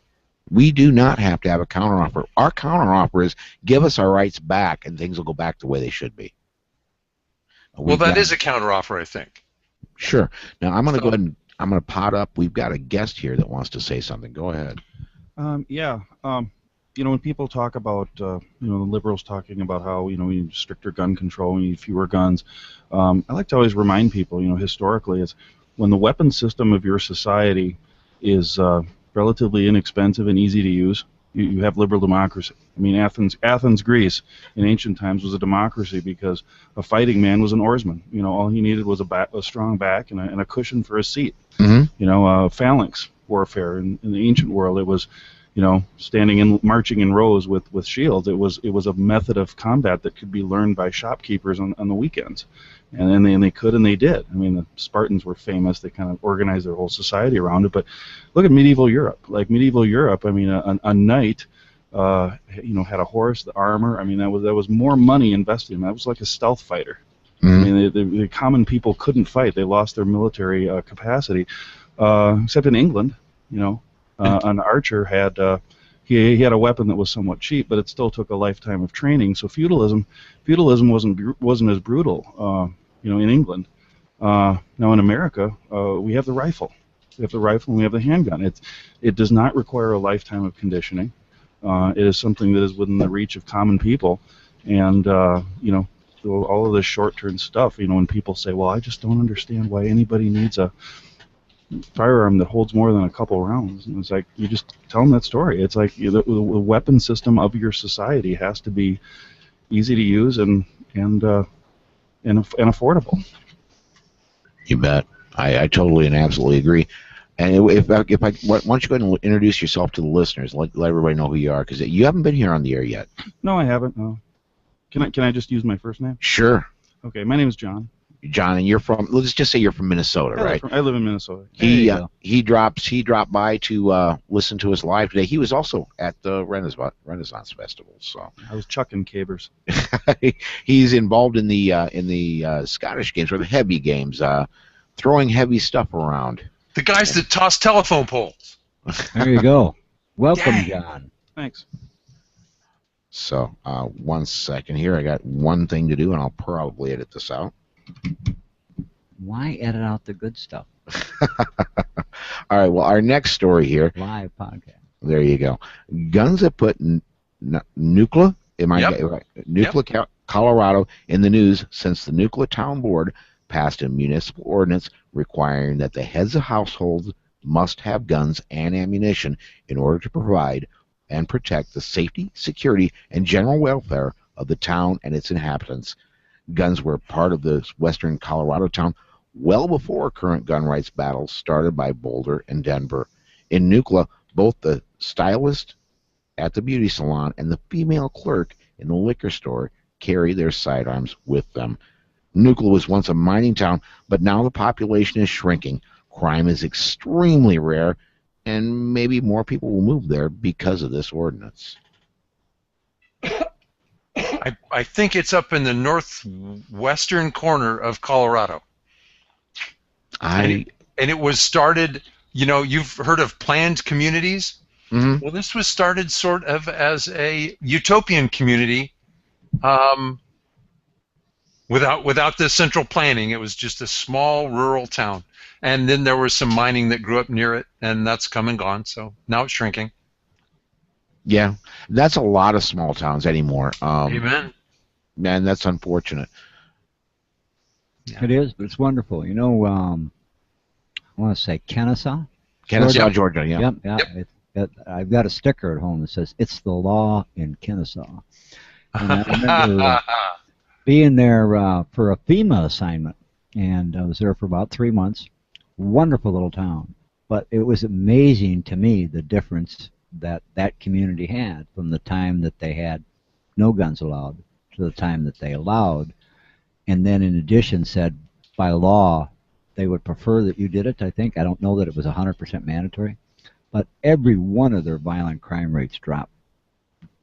Speaker 1: We do not have to have a counteroffer. Our counteroffer is give us our rights back, and things will go back the way they should be.
Speaker 3: Well, that is a counteroffer, I think.
Speaker 1: Sure. Now I'm going to go ahead and I'm going to pot up. We've got a guest here that wants to say something. Go ahead.
Speaker 5: When people talk about, the liberals talking about how, we need stricter gun control, we need fewer guns, I like to always remind people, historically, it's when the weapon system of your society is relatively inexpensive and easy to use, you have liberal democracy. I mean, Athens, Greece, in ancient times was a democracy because a fighting man was an oarsman. All he needed was a strong back and a cushion for his seat.
Speaker 1: Mm-hmm.
Speaker 5: Phalanx warfare in the ancient world, it was, marching in rows with shields. It was a method of combat that could be learned by shopkeepers on the weekends, and they could and they did. I mean, the Spartans were famous. They kind of organized their whole society around it. But look at medieval Europe. Like medieval Europe, I mean, a knight, had a horse, the armor. I mean, that was more money invested in. That was like a stealth fighter.
Speaker 1: Mm-hmm.
Speaker 5: I mean, the common people couldn't fight. They lost their military capacity, except in England, an archer had he had a weapon that was somewhat cheap, but it still took a lifetime of training. So feudalism wasn't as brutal, in England. Now in America, we have the rifle. We have the rifle and we have the handgun. It does not require a lifetime of conditioning. It is something that is within the reach of common people, and all of this short-term stuff. When people say, "Well, I just don't understand why anybody needs a firearm that holds more than a couple rounds," and it's like, you just tell them that story. It's like the weapon system of your society has to be easy to use and affordable.
Speaker 1: You bet. I totally and absolutely agree. And if I why don't you go ahead and introduce yourself to the listeners, let everybody know who you are, because you haven't been here on the air yet.
Speaker 5: No, I haven't. No. Can I just use my first name?
Speaker 1: Sure.
Speaker 5: Okay, my name is John.
Speaker 1: John, and you're from, let's just say you're from Minnesota, right?
Speaker 5: I live in Minnesota.
Speaker 1: He dropped by to listen to us live today. He was also at the Renaissance Festival, so
Speaker 5: I was chucking cabers.
Speaker 1: He's involved in the Scottish games, or the heavy games, throwing heavy stuff around.
Speaker 3: The guys that toss telephone poles.
Speaker 2: There you go. Welcome,
Speaker 3: Dang.
Speaker 2: John.
Speaker 5: Thanks.
Speaker 1: So 1 second here. I got one thing to do, and I'll probably edit this out.
Speaker 2: Why edit out the good stuff?
Speaker 1: All right, well, our next story here.
Speaker 2: Live podcast.
Speaker 1: There you go. Guns have put Nucla, Colorado, in the news since the Nucla Town Board passed a municipal ordinance requiring that the heads of households must have guns and ammunition in order to provide and protect the safety, security, and general welfare of the town and its inhabitants. Guns were part of the western Colorado town well before current gun rights battles started by Boulder and Denver. In Nucla, both the stylist at the beauty salon and the female clerk in the liquor store carry their sidearms with them. Nucla was once a mining town, but now the population is shrinking. Crime is extremely rare, and maybe more people will move there because of this ordinance.
Speaker 3: I think it's up in the northwestern corner of Colorado. And it was started, you've heard of planned communities?
Speaker 1: Mm-hmm.
Speaker 3: Well, this was started sort of as a utopian community without the central planning. It was just a small rural town. And then there was some mining that grew up near it, and that's come and gone, so now it's shrinking.
Speaker 1: Yeah, that's a lot of small towns anymore.
Speaker 3: Amen.
Speaker 1: And that's unfortunate.
Speaker 3: Yeah.
Speaker 2: It is, but it's wonderful. I want to say Kennesaw?
Speaker 1: Kennesaw, Georgia, yeah.
Speaker 2: Yep. I've got a sticker at home that says, "It's the law in Kennesaw." And I remember being there for a FEMA assignment, and I was there for about 3 months. Wonderful little town. But it was amazing to me the difference that community had from the time that they had no guns allowed to the time that they allowed. And then in addition said, by law, they would prefer that you did it, I think. I don't know that it was 100% mandatory. But every one of their violent crime rates dropped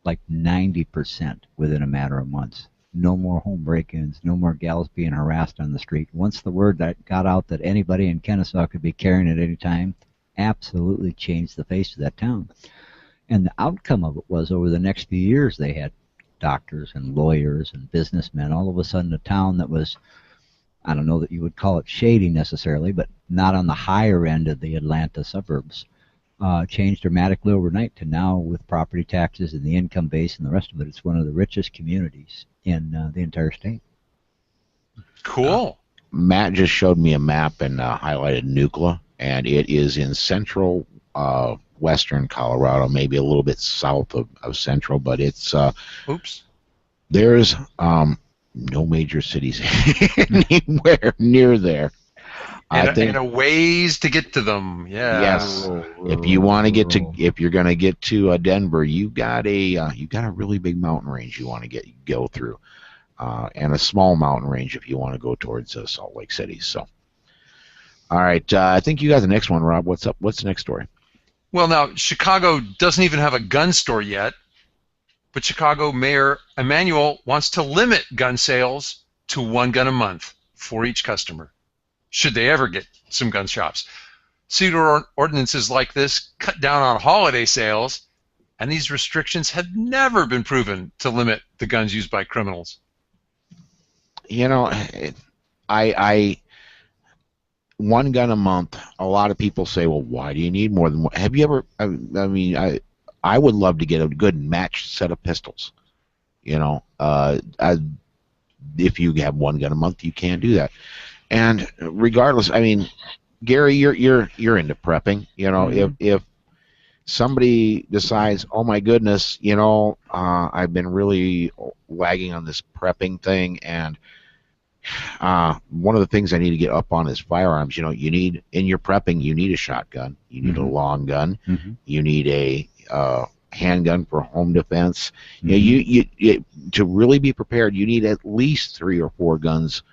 Speaker 2: like 90% within a matter of months. No more home break-ins, no more gals being harassed on the street. Once the word that got out that anybody in Kennesaw could be carrying at any time, absolutely changed the face of that town. And the outcome of it was over the next few years they had doctors and lawyers and businessmen. All of a sudden a town that was, I don't know that you would call it shady necessarily, but not on the higher end of the Atlanta suburbs, changed dramatically overnight to now with property taxes and the income base and the rest of it, it's one of the richest communities in the entire state.
Speaker 3: Cool.
Speaker 1: Matt just showed me a map and highlighted Nucla, and it is in central western Colorado, maybe a little bit south of central, but it's there's no major cities anywhere near there.
Speaker 3: And a ways to get to them. Yeah.
Speaker 1: Yes. If you want to get to, if you're going to get to Denver, you got a really big mountain range you want to go through, and a small mountain range if you want to go towards Salt Lake City. So, all right, I think you got the next one, Rob. What's up? What's the next story?
Speaker 3: Well, now Chicago doesn't even have a gun store yet, but Chicago Mayor Emanuel wants to limit gun sales to 1 gun a month for each customer, should they ever get some gun shops. Cedar ordinances like this cut down on holiday sales, and these restrictions have never been proven to limit the guns used by criminals.
Speaker 1: I 1 gun a month, a lot of people say, well, why do you need more than one? Have you ever, I would love to get a good matched set of pistols. If you have 1 gun a month, you can't do that. And regardless, Gary, you're into prepping. If somebody decides, oh my goodness, I've been really lagging on this prepping thing, and one of the things I need to get up on is firearms. You need, in your prepping, you need a shotgun, you need a long gun, you need a handgun for home defense. You to really be prepared, you need at least 3 or 4 guns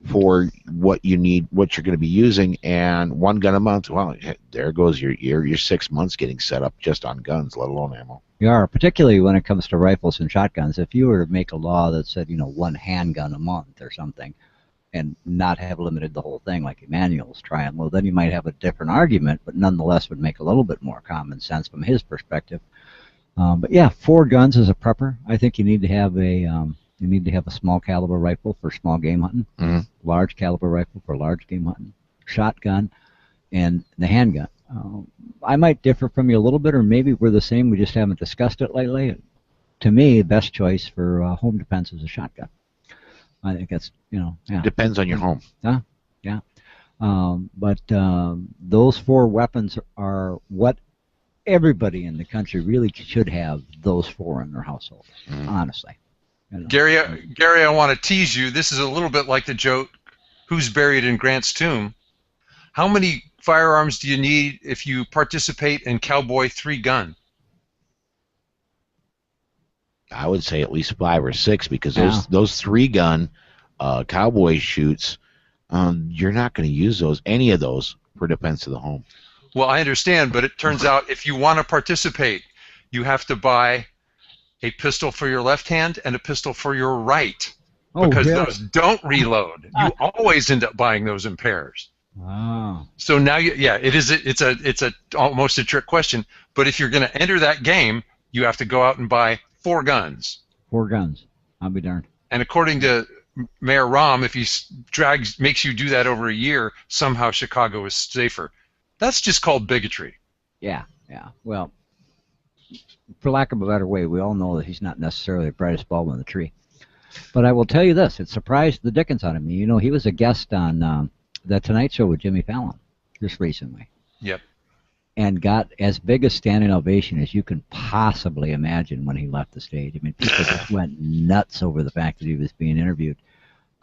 Speaker 1: for what you need, what you're going to be using, and 1 gun a month. Well, there goes your 6 months getting set up just on guns, let alone ammo.
Speaker 2: You are, particularly when it comes to rifles and shotguns. If you were to make a law that said, 1 handgun a month or something, and not have limited the whole thing like Emanuel's trying, well, then you might have a different argument, but nonetheless would make a little bit more common sense from his perspective. But yeah, 4 guns as a prepper. I think you need to have a small caliber rifle for small game hunting, large caliber rifle for large game hunting, shotgun, and the handgun. I might differ from you a little bit, or maybe we're the same, we just haven't discussed it lately. To me, the best choice for home defense is a shotgun. I think that's,
Speaker 1: Depends on your home.
Speaker 2: Yeah. But those 4 weapons are what everybody in the country really should have those 4 in their household, honestly. You know?
Speaker 3: Gary, I want to tease you. This is a little bit like the joke, who's buried in Grant's tomb? How many firearms do you need if you participate in Cowboy 3-gun?
Speaker 1: I would say at least 5 or 6 because those 3-gun cowboy shoots, you're not going to use any of those for defense of the home.
Speaker 3: Well, I understand, but it turns out if you want to participate, you have to buy a pistol for your left hand and a pistol for your right, because
Speaker 2: really?
Speaker 3: those don't reload. You always end up buying those in pairs.
Speaker 2: Wow.
Speaker 3: So now, it's almost a trick question. But if you're going to enter that game, you have to go out and buy 4 guns.
Speaker 2: 4 guns. I'll be darned.
Speaker 3: And according to Mayor Rahm, if he makes you do that over a year, somehow Chicago is safer. That's just called bigotry.
Speaker 2: Yeah. Well, for lack of a better way, we all know that he's not necessarily the brightest bulb in the tree. But I will tell you this, it surprised the dickens out of me. You know, he was a guest on The Tonight Show with Jimmy Fallon just recently.
Speaker 3: Yep.
Speaker 2: And got as big a standing ovation as you can possibly imagine when he left the stage. I mean, people just went nuts over the fact that he was being interviewed.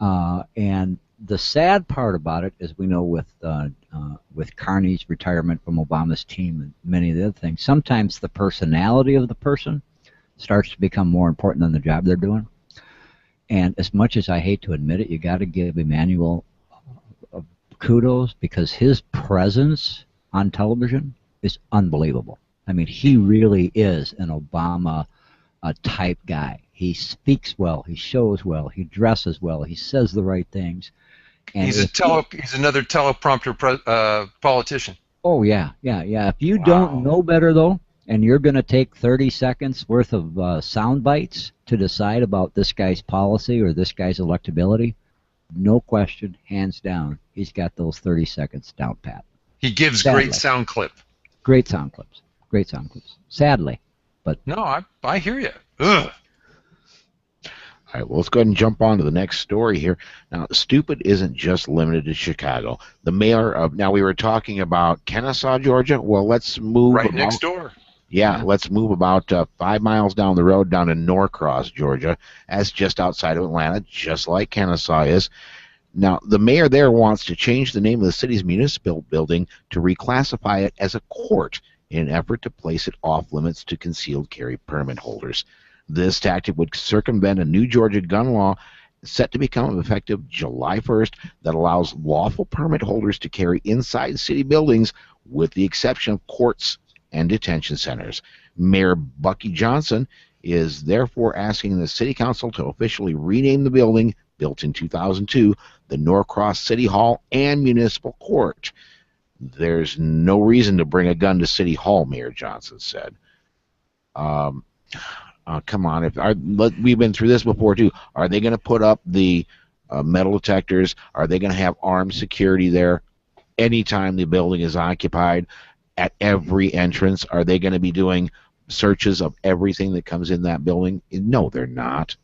Speaker 2: And the sad part about it, as we know with Carney's retirement from Obama's team and many of the other things, sometimes the personality of the person starts to become more important than the job they're doing. And as much as I hate to admit it, you got to give Emmanuel kudos, because his presence on television is unbelievable. I mean, he really is an Obama type guy. He speaks well, he shows well, he dresses well, he says the right things. And
Speaker 3: he's another teleprompter politician.
Speaker 2: Oh yeah. If you don't know better though, and you're going to take 30 seconds worth of sound bites to decide about this guy's policy or this guy's electability, no question, hands down, he's got those 30 seconds down pat.
Speaker 3: He gives
Speaker 2: Sadly.
Speaker 3: great sound clip.
Speaker 2: Great sound clips. Sadly, but
Speaker 3: no, I hear you. Ugh.
Speaker 1: All right, well, let's go ahead and jump on to the next story here. Now, stupid isn't just limited to Chicago. The mayor of, now we were talking about Kennesaw, Georgia. Well, let's move
Speaker 3: right next door.
Speaker 1: Yeah, let's move about 5 miles down the road down to Norcross, Georgia. That's just outside of Atlanta, just like Kennesaw is. Now, the mayor there wants to change the name of the city's municipal building to reclassify it as a court in an effort to place it off limits to concealed carry permit holders. This tactic would circumvent a new Georgia gun law set to become effective July 1st that allows lawful permit holders to carry inside city buildings with the exception of courts and detention centers. Mayor Bucky Johnson is therefore asking the City Council to officially rename the building, built in 2002, the Norcross City Hall and Municipal Court. There's no reason to bring a gun to City Hall, Mayor Johnson said. Come on, we've been through this before too. Are they going to put up the metal detectors? Are they going to have armed security there anytime the building is occupied? At every entrance, are they going to be doing searches of everything that comes in that building? No, they're not.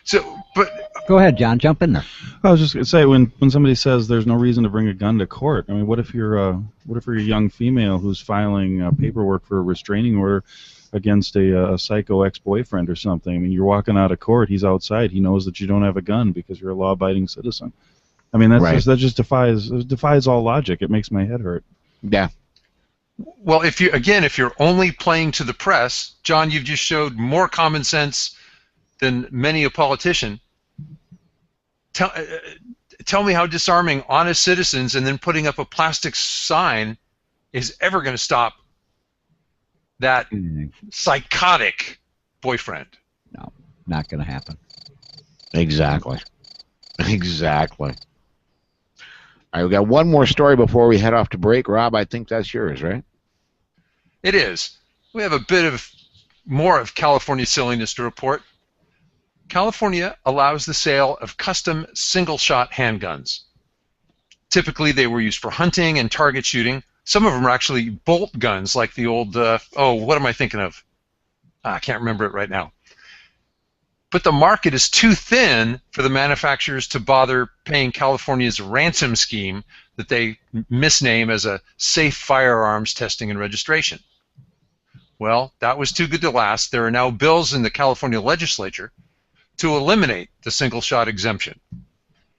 Speaker 3: So, but
Speaker 2: go ahead, John, jump in there.
Speaker 5: I was just going to say, when somebody says there's no reason to bring a gun to court, I mean, what if you're a young female who's filing paperwork for a restraining order against a psycho ex-boyfriend or something? I mean, you're walking out of court, he's outside, he knows that you don't have a gun because you're a law-abiding citizen. I mean, that just defies all logic. It makes my head hurt.
Speaker 1: Yeah.
Speaker 3: Well, if you're only playing to the press, John, you've just showed more common sense than many a politician. Tell me how disarming honest citizens and then putting up a plastic sign is ever going to stop that psychotic boyfriend.
Speaker 2: No, not going to happen.
Speaker 1: Exactly. All right, we got one more story before we head off to break. Rob, I think that's yours, right?
Speaker 3: It is. We have a bit of more of California silliness to report. California allows the sale of custom single-shot handguns. Typically, they were used for hunting and target shooting. Some of them are actually bolt guns, like the old, what am I thinking of? I can't remember it right now. but the market is too thin for the manufacturers to bother paying California's ransom scheme that they misname as a safe firearms testing and registration. Well, that was too good to last. There are now bills in the California legislature to eliminate the single-shot exemption.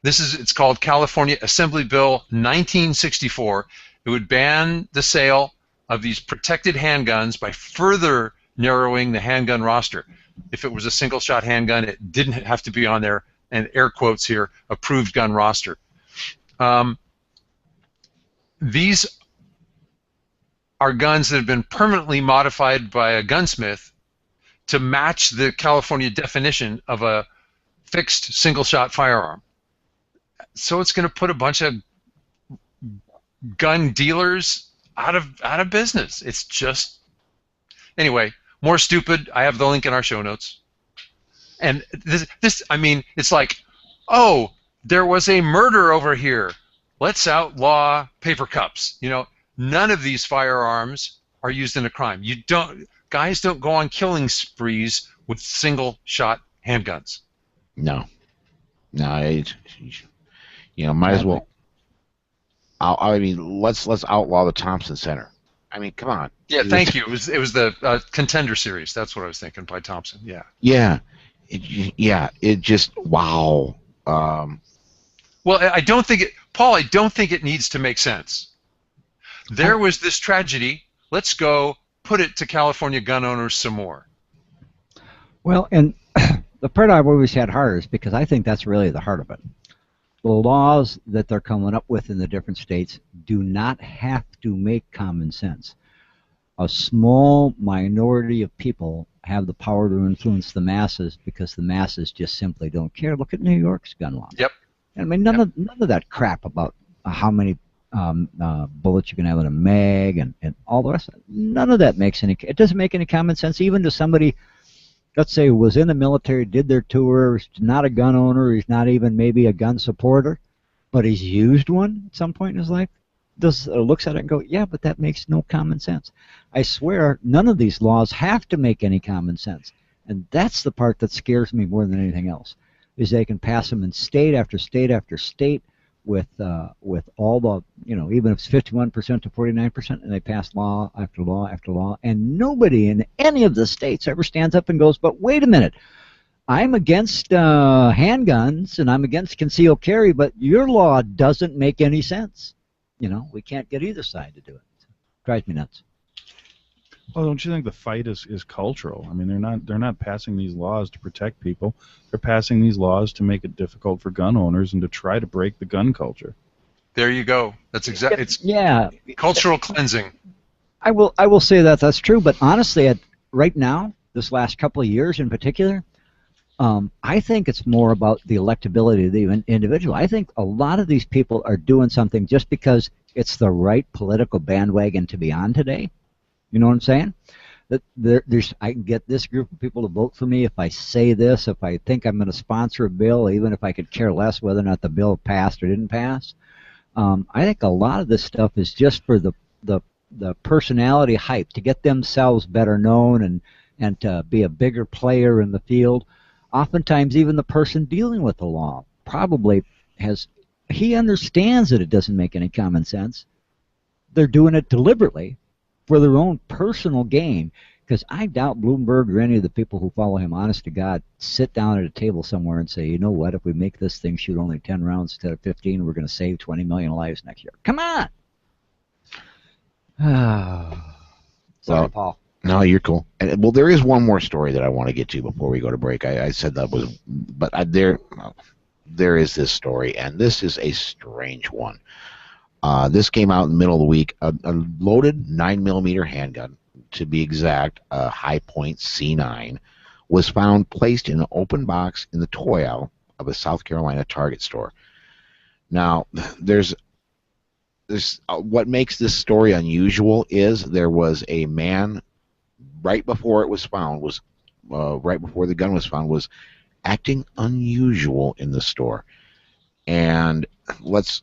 Speaker 3: It's called California Assembly Bill 1964. It would ban the sale of these protected handguns by further narrowing the handgun roster. If it was a single-shot handgun, it didn't have to be on there, and air quotes here, approved gun roster. These are guns that have been permanently modified by a gunsmith to match the California definition of a fixed single-shot firearm. So it's going to put a bunch of gun dealers out of business. It's just, anyway, more stupid. I have the link in our show notes. And this, I mean, it's like, oh, there was a murder over here. Let's outlaw paper cups. You know, none of these firearms are used in a crime. Guys don't go on killing sprees with single-shot handguns.
Speaker 1: No, might as well. I mean, let's outlaw the Thompson Center. I mean, come on.
Speaker 3: Yeah, thank you. It was the Contender series. That's what I was thinking, by Thompson. Yeah.
Speaker 1: Yeah, it just wow.
Speaker 3: Well, I don't think it needs to make sense. There was this tragedy. Let's go put it to California gun owners some more.
Speaker 2: Well, and the part I've always had hard is because I think that's really the heart of it. The laws that they're coming up with in the different states do not have to make common sense. A small minority of people have the power to influence the masses because the masses just simply don't care. Look at New York's gun law.
Speaker 3: Yep.
Speaker 2: I mean, none of that crap about how many bullets you can have in a mag and all the rest. None of that makes any. It doesn't make any common sense, even to somebody, let's say, who was in the military, did their tour, is not a gun owner, he's not even maybe a gun supporter, but he's used one at some point in his life. Looks at it and go, yeah, but that makes no common sense. I swear, none of these laws have to make any common sense, and that's the part that scares me more than anything else. Is they can pass them in state after state after state with all the, even if it's 51% to 49%, and they pass law after law after law, and nobody in any of the states ever stands up and goes, but wait a minute, I'm against handguns and I'm against concealed carry, but your law doesn't make any sense. We can't get either side to do it. It drives me nuts.
Speaker 5: Well, don't you think the fight is cultural? I mean, they're not passing these laws to protect people. They're passing these laws to make it difficult for gun owners and to try to break the gun culture.
Speaker 3: There you go. That's exactly. It's cultural cleansing.
Speaker 2: I will say that's true, but honestly, right now, this last couple of years in particular, I think it's more about the electability of the individual. I think a lot of these people are doing something just because it's the right political bandwagon to be on today. You know what I'm saying? I can get this group of people to vote for me if I say this, if I think I'm going to sponsor a bill, even if I could care less whether or not the bill passed or didn't pass. I think a lot of this stuff is just for the personality hype, to get themselves better known and to be a bigger player in the field. Oftentimes, even the person dealing with the law probably he understands that it doesn't make any common sense. They're doing it deliberately for their own personal gain, because I doubt Bloomberg or any of the people who follow him, honest to God, sit down at a table somewhere and say, you know what, if we make this thing shoot only 10 rounds instead of 15, we're going to save 20 million lives next year. Come on! Sorry, Paul.
Speaker 1: No, you're cool. And, well, there is one more story that I want to get to before we go to break. I said that was, but there is this story, and this is a strange one. This came out in the middle of the week. A loaded 9mm handgun, to be exact, a High Point C9, was found placed in an open box in the toy aisle of a South Carolina Target store. Now, there's what makes this story unusual is there was a man right before it was found, right before the gun was found, was acting unusual in the store. And let's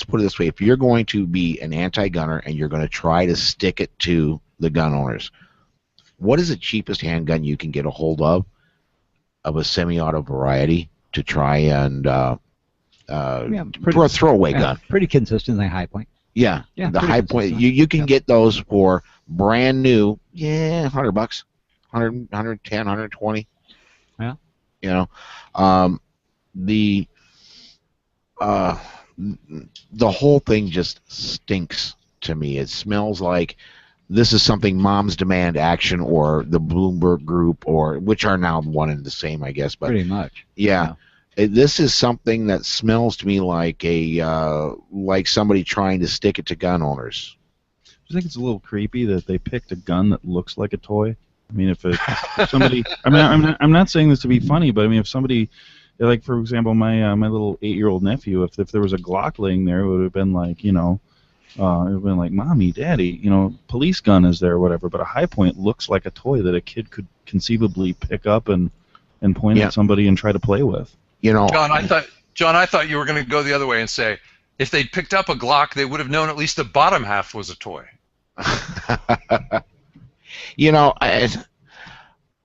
Speaker 1: put it this way: if you're going to be an anti-gunner and you're going to try to stick it to the gun owners, what is the cheapest handgun you can get a hold of? of a semi-auto variety to try and
Speaker 2: pretty,
Speaker 1: throwaway gun.
Speaker 2: Pretty consistently high point.
Speaker 1: Yeah,
Speaker 2: Yeah,
Speaker 1: the
Speaker 2: pretty
Speaker 1: high point.
Speaker 2: consistent.
Speaker 1: You can get those for brand new. Yeah, $100, 100, 110, 120.
Speaker 2: Yeah.
Speaker 1: You know, the whole thing just stinks to me. It smells like this is something Moms Demand Action or the Bloomberg Group, or which are now one and the same, I guess. But
Speaker 2: Pretty much.
Speaker 1: yeah. This is something that smells to me like like somebody trying to stick it to gun owners.
Speaker 5: I think it's a little creepy that they picked a gun that looks like a toy. I mean, if somebody, I mean, I'm not saying this to be funny, but I mean, if somebody, like for example, my little 8-year-old nephew, if there was a Glock laying there, it would have been like, it would have been like, Mommy, Daddy, police gun is there, or whatever. But a high point looks like a toy that a kid could conceivably pick up and point at somebody and try to play with.
Speaker 3: John, I thought you were going to go the other way and say, if they'd picked up a Glock, they would have known at least the bottom half was a toy.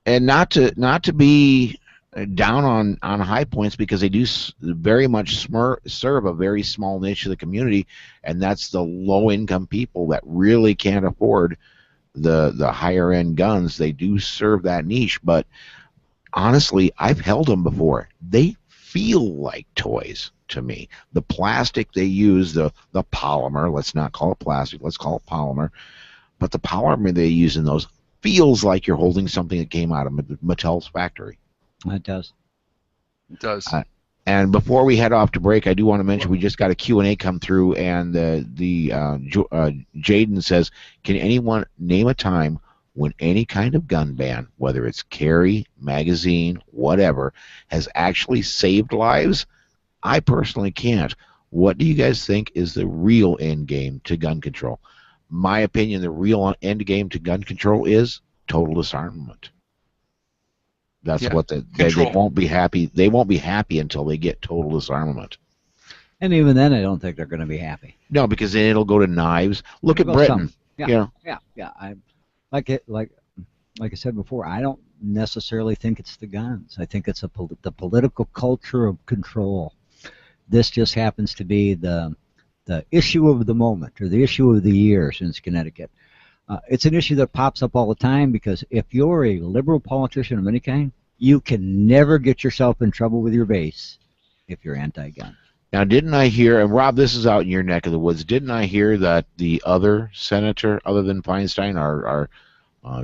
Speaker 1: And not to be down on high points, because they do very much serve a very small niche of the community, and that's the low-income people that really can't afford the higher-end guns. They do serve that niche, but honestly, I've held them before. They feel like toys to me. The plastic they use, the polymer, let's not call it plastic, let's call it polymer, but the polymer they use in those feels like you're holding something that came out of Mattel's factory.
Speaker 2: It does.
Speaker 3: It does.
Speaker 1: And before we head off to break, I do want to mention we just got a Q&A come through, and Jaden says, can anyone name a time when any kind of gun ban, whether it's carry, magazine, whatever, has actually saved lives? I personally can't. What do you guys think is the real end game to gun control? My opinion, the real end game to gun control is total disarmament. That's what they won't be happy. They won't be happy until they get total disarmament.
Speaker 2: And even then, I don't think they're going to be happy.
Speaker 1: No, because then it'll go to knives. Look at Britain.
Speaker 2: Yeah. Like I said before, I don't necessarily think it's the guns. I think it's the political culture of control. This just happens to be the issue of the moment, or the issue of the year since Connecticut. It's an issue that pops up all the time, because if you're a liberal politician of any kind, you can never get yourself in trouble with your base if you're anti-gun.
Speaker 1: Now, didn't I hear, and Rob, this is out in your neck of the woods, didn't I hear that the other senator, other than Feinstein, our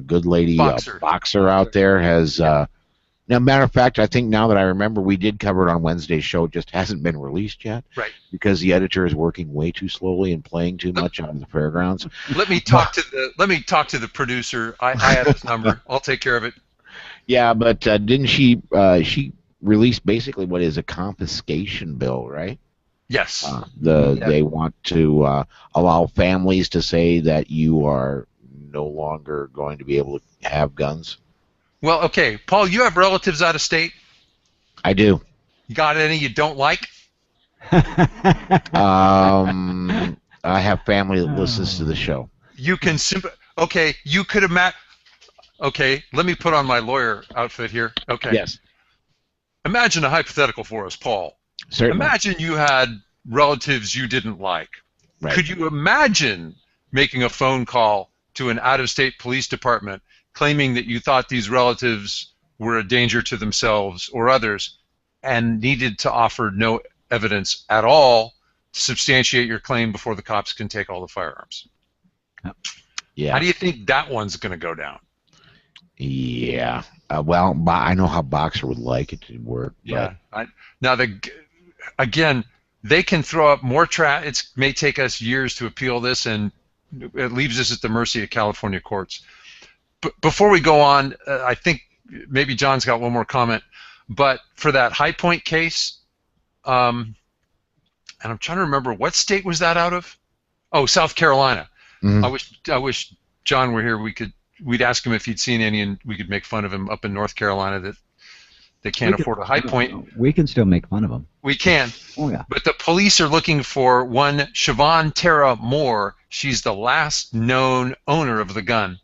Speaker 1: good lady Boxer out there has, now, matter of fact, I think now that I remember, we did cover it on Wednesday's show, it just hasn't been released yet.
Speaker 3: Right.
Speaker 1: Because the editor is working way too slowly and playing too much on the fairgrounds.
Speaker 3: Let me talk to the producer. I have his number. I'll take care of it.
Speaker 1: Yeah, but didn't she release basically what is a confiscation bill, right?
Speaker 3: Yes.
Speaker 1: They want to allow families to say that you are no longer going to be able to have guns.
Speaker 3: Well, okay, Paul, you have relatives out of state?
Speaker 1: I do.
Speaker 3: You got any you don't like?
Speaker 1: I have family that listens to the show.
Speaker 3: You can you could imagine. Okay, let me put on my lawyer outfit here. Okay.
Speaker 1: Yes.
Speaker 3: Imagine a hypothetical for us, Paul.
Speaker 1: Certainly.
Speaker 3: Imagine you had relatives you didn't like.
Speaker 1: Right.
Speaker 3: Could you imagine making a phone call to an out-of-state police department claiming that you thought these relatives were a danger to themselves or others and needed to offer no evidence at all to substantiate your claim before the cops can take all the firearms?
Speaker 1: Yeah.
Speaker 3: How do you think that one's going to go down?
Speaker 1: Yeah. Well, I know how Boxer would like it to work.
Speaker 3: Yeah. Now, again, they can throw up more it may take us years to appeal this, and it leaves us at the mercy of California courts. Before we go on, I think maybe John's got one more comment, but for that High Point case, and I'm trying to remember, what state was that out of? Oh, South Carolina. Mm-hmm. I wish John were here. We'd ask him if he'd seen any, and we could make fun of him up in North Carolina that they can't afford a High Point.
Speaker 2: We can still make fun of them.
Speaker 3: We can.
Speaker 2: Oh yeah.
Speaker 3: But the police are looking for one Siobhan Tara Moore. She's the last known owner of the gun.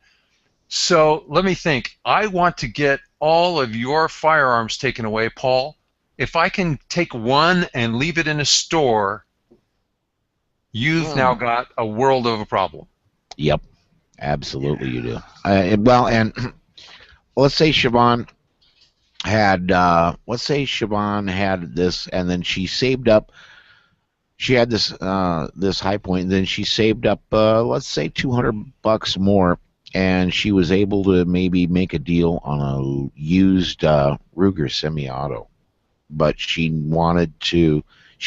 Speaker 3: So let me think. I want to get all of your firearms taken away, Paul. If I can take one and leave it in a store, you've now got a world of a problem.
Speaker 1: Yep, absolutely you do. Well, and let's say Siobhan had this, and then she saved up. She had this this high point, and then she saved up, let's say $200 more, and she was able to maybe make a deal on a used Ruger semi-auto, but she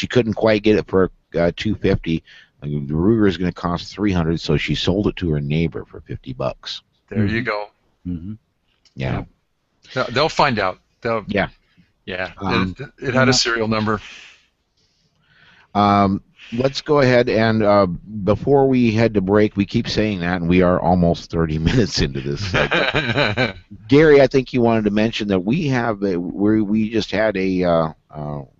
Speaker 1: couldn't quite get it for $250. The Ruger is going to cost $300, so she sold it to her neighbor for $50.
Speaker 3: There you go.
Speaker 2: Mm-hmm.
Speaker 1: Yeah.
Speaker 3: They'll find out.
Speaker 1: Yeah.
Speaker 3: Yeah. It had a serial number.
Speaker 1: Let's go ahead and before we head to break, we keep saying that, and we are almost 30 minutes into this segment. Gary, I think you wanted to mention that we just had a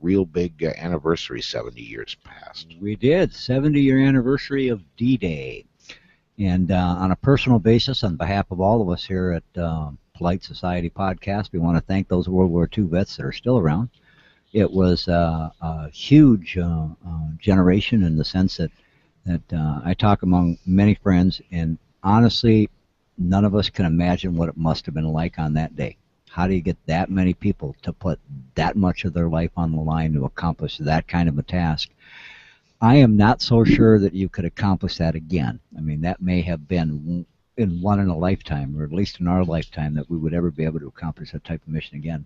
Speaker 1: real big anniversary, 70 years past.
Speaker 2: We did, 70-year anniversary of D-Day. And on a personal basis, on behalf of all of us here at Polite Society Podcast, we want to thank those World War II vets that are still around. It was a huge generation in the sense that I talk among many friends, and honestly, none of us can imagine what it must have been like on that day. How do you get that many people to put that much of their life on the line to accomplish that kind of a task? I am not so sure that you could accomplish that again. I mean, that may have been one in a lifetime, or at least in our lifetime, that we would ever be able to accomplish that type of mission again.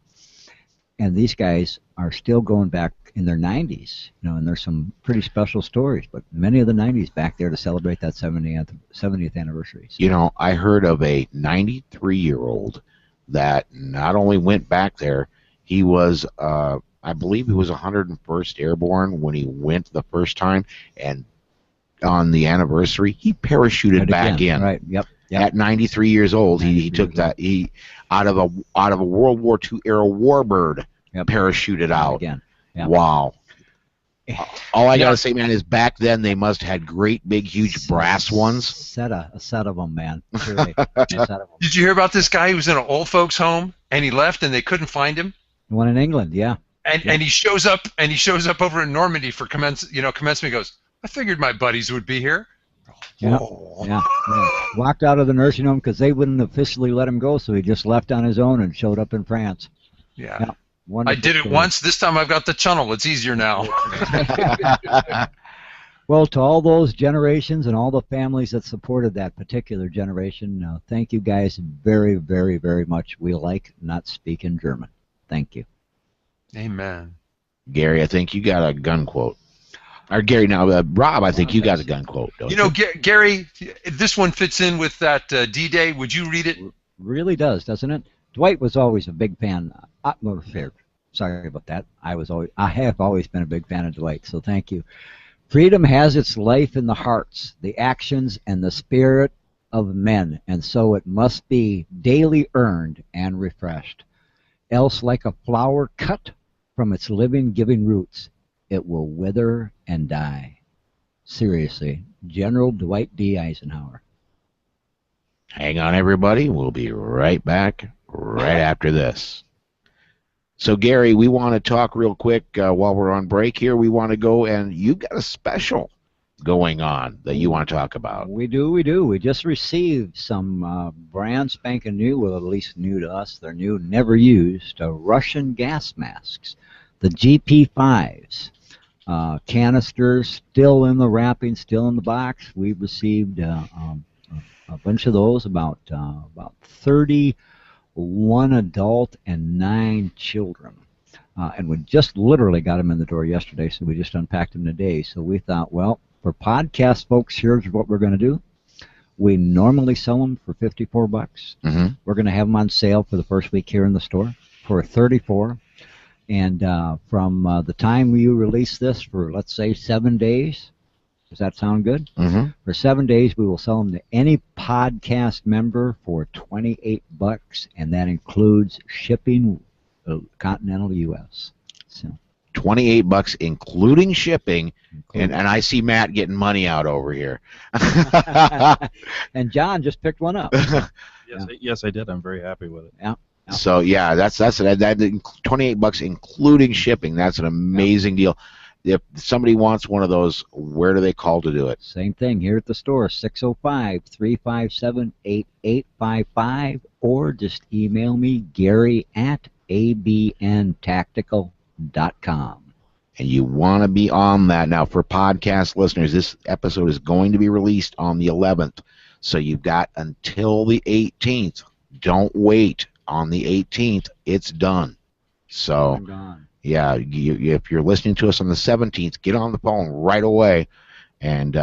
Speaker 2: And these guys are still going back in their 90s, and there's some pretty special stories, but many of the 90s back there to celebrate that 70th anniversary. So.
Speaker 1: I heard of a 93-year-old that not only went back there, he was, I believe he was 101st Airborne when he went the first time, and on the anniversary, he parachuted back in.
Speaker 2: Right, yep.
Speaker 1: At 93 years old, he took that, out of a World War II era warbird, parachuted out.
Speaker 2: Again. Yep.
Speaker 1: Wow. All I gotta say, man, is back then they must have had great, big, huge brass ones.
Speaker 2: A set of them, man. Surely. Did
Speaker 3: you hear about this guy who was in an old folks' home and he left and they couldn't find him?
Speaker 2: One in England, yeah.
Speaker 3: And he shows up over in Normandy for commencement. He goes, I figured my buddies would be here.
Speaker 2: Yeah. Walked out of the nursing home because they wouldn't officially let him go, so he just left on his own and showed up in France.
Speaker 3: Yeah. I did it once. This time I've got the channel. It's easier now.
Speaker 2: Well, to all those generations and all the families that supported that particular generation, thank you guys very, very, very much. We like not speaking German. Thank you.
Speaker 3: Amen.
Speaker 1: Gary, I think you got a gun quote. Or Gary, now, Rob, I think you got a gun quote. Don't you?
Speaker 3: Gary, this one fits in with that D-Day. Would you read it?
Speaker 2: Really does, doesn't it? Dwight was always a big fan. Sorry about that. I have always been a big fan of Dwight, so thank you. Freedom has its life in the hearts, the actions, and the spirit of men, and so it must be daily earned and refreshed. Else, like a flower cut from its living, giving roots, it will wither and die. Seriously, General Dwight D. Eisenhower.
Speaker 1: Hang on, everybody. We'll be right back right after this. So, Gary, we want to talk real quick while we're on break here. We want to go, and you've got a special going on that you want to talk about.
Speaker 2: We do. We just received some brand spanking new, well, at least new to us. They're new, never used, Russian gas masks, the GP5s. Canisters still in the wrapping, still in the box. We've received a bunch of those, about 31 adult and 9 children. And we just literally got them in the door yesterday, so we just unpacked them today. So we thought, well, for podcast folks, here's what we're going to do. We normally sell them for $54.
Speaker 1: Mm-hmm.
Speaker 2: We're going to have them on sale for the first week here in the store for $34. And from the time we release this for, let's say, 7 days, does that sound good?
Speaker 1: Mm-hmm.
Speaker 2: For 7 days, we will sell them to any podcast member for $28, and that includes shipping continental U.S. So
Speaker 1: $28 including shipping, and I see Matt getting money out over here.
Speaker 2: And John just picked one up.
Speaker 5: Yes, I did. I'm very happy with it.
Speaker 2: Yeah.
Speaker 1: So yeah, that's $28 including shipping. That's an amazing deal. If somebody wants one of those, where do they call to do it?
Speaker 2: Same thing here at the store, 605-357-8855, or just email me, Gary@abntactical.com.
Speaker 1: And you want to be on that. Now, for podcast listeners, this episode is going to be released on the 11th. So you've got until the 18th. Don't wait. On the 18th, it's done. So, yeah, if you're listening to us on the 17th, get on the phone right away and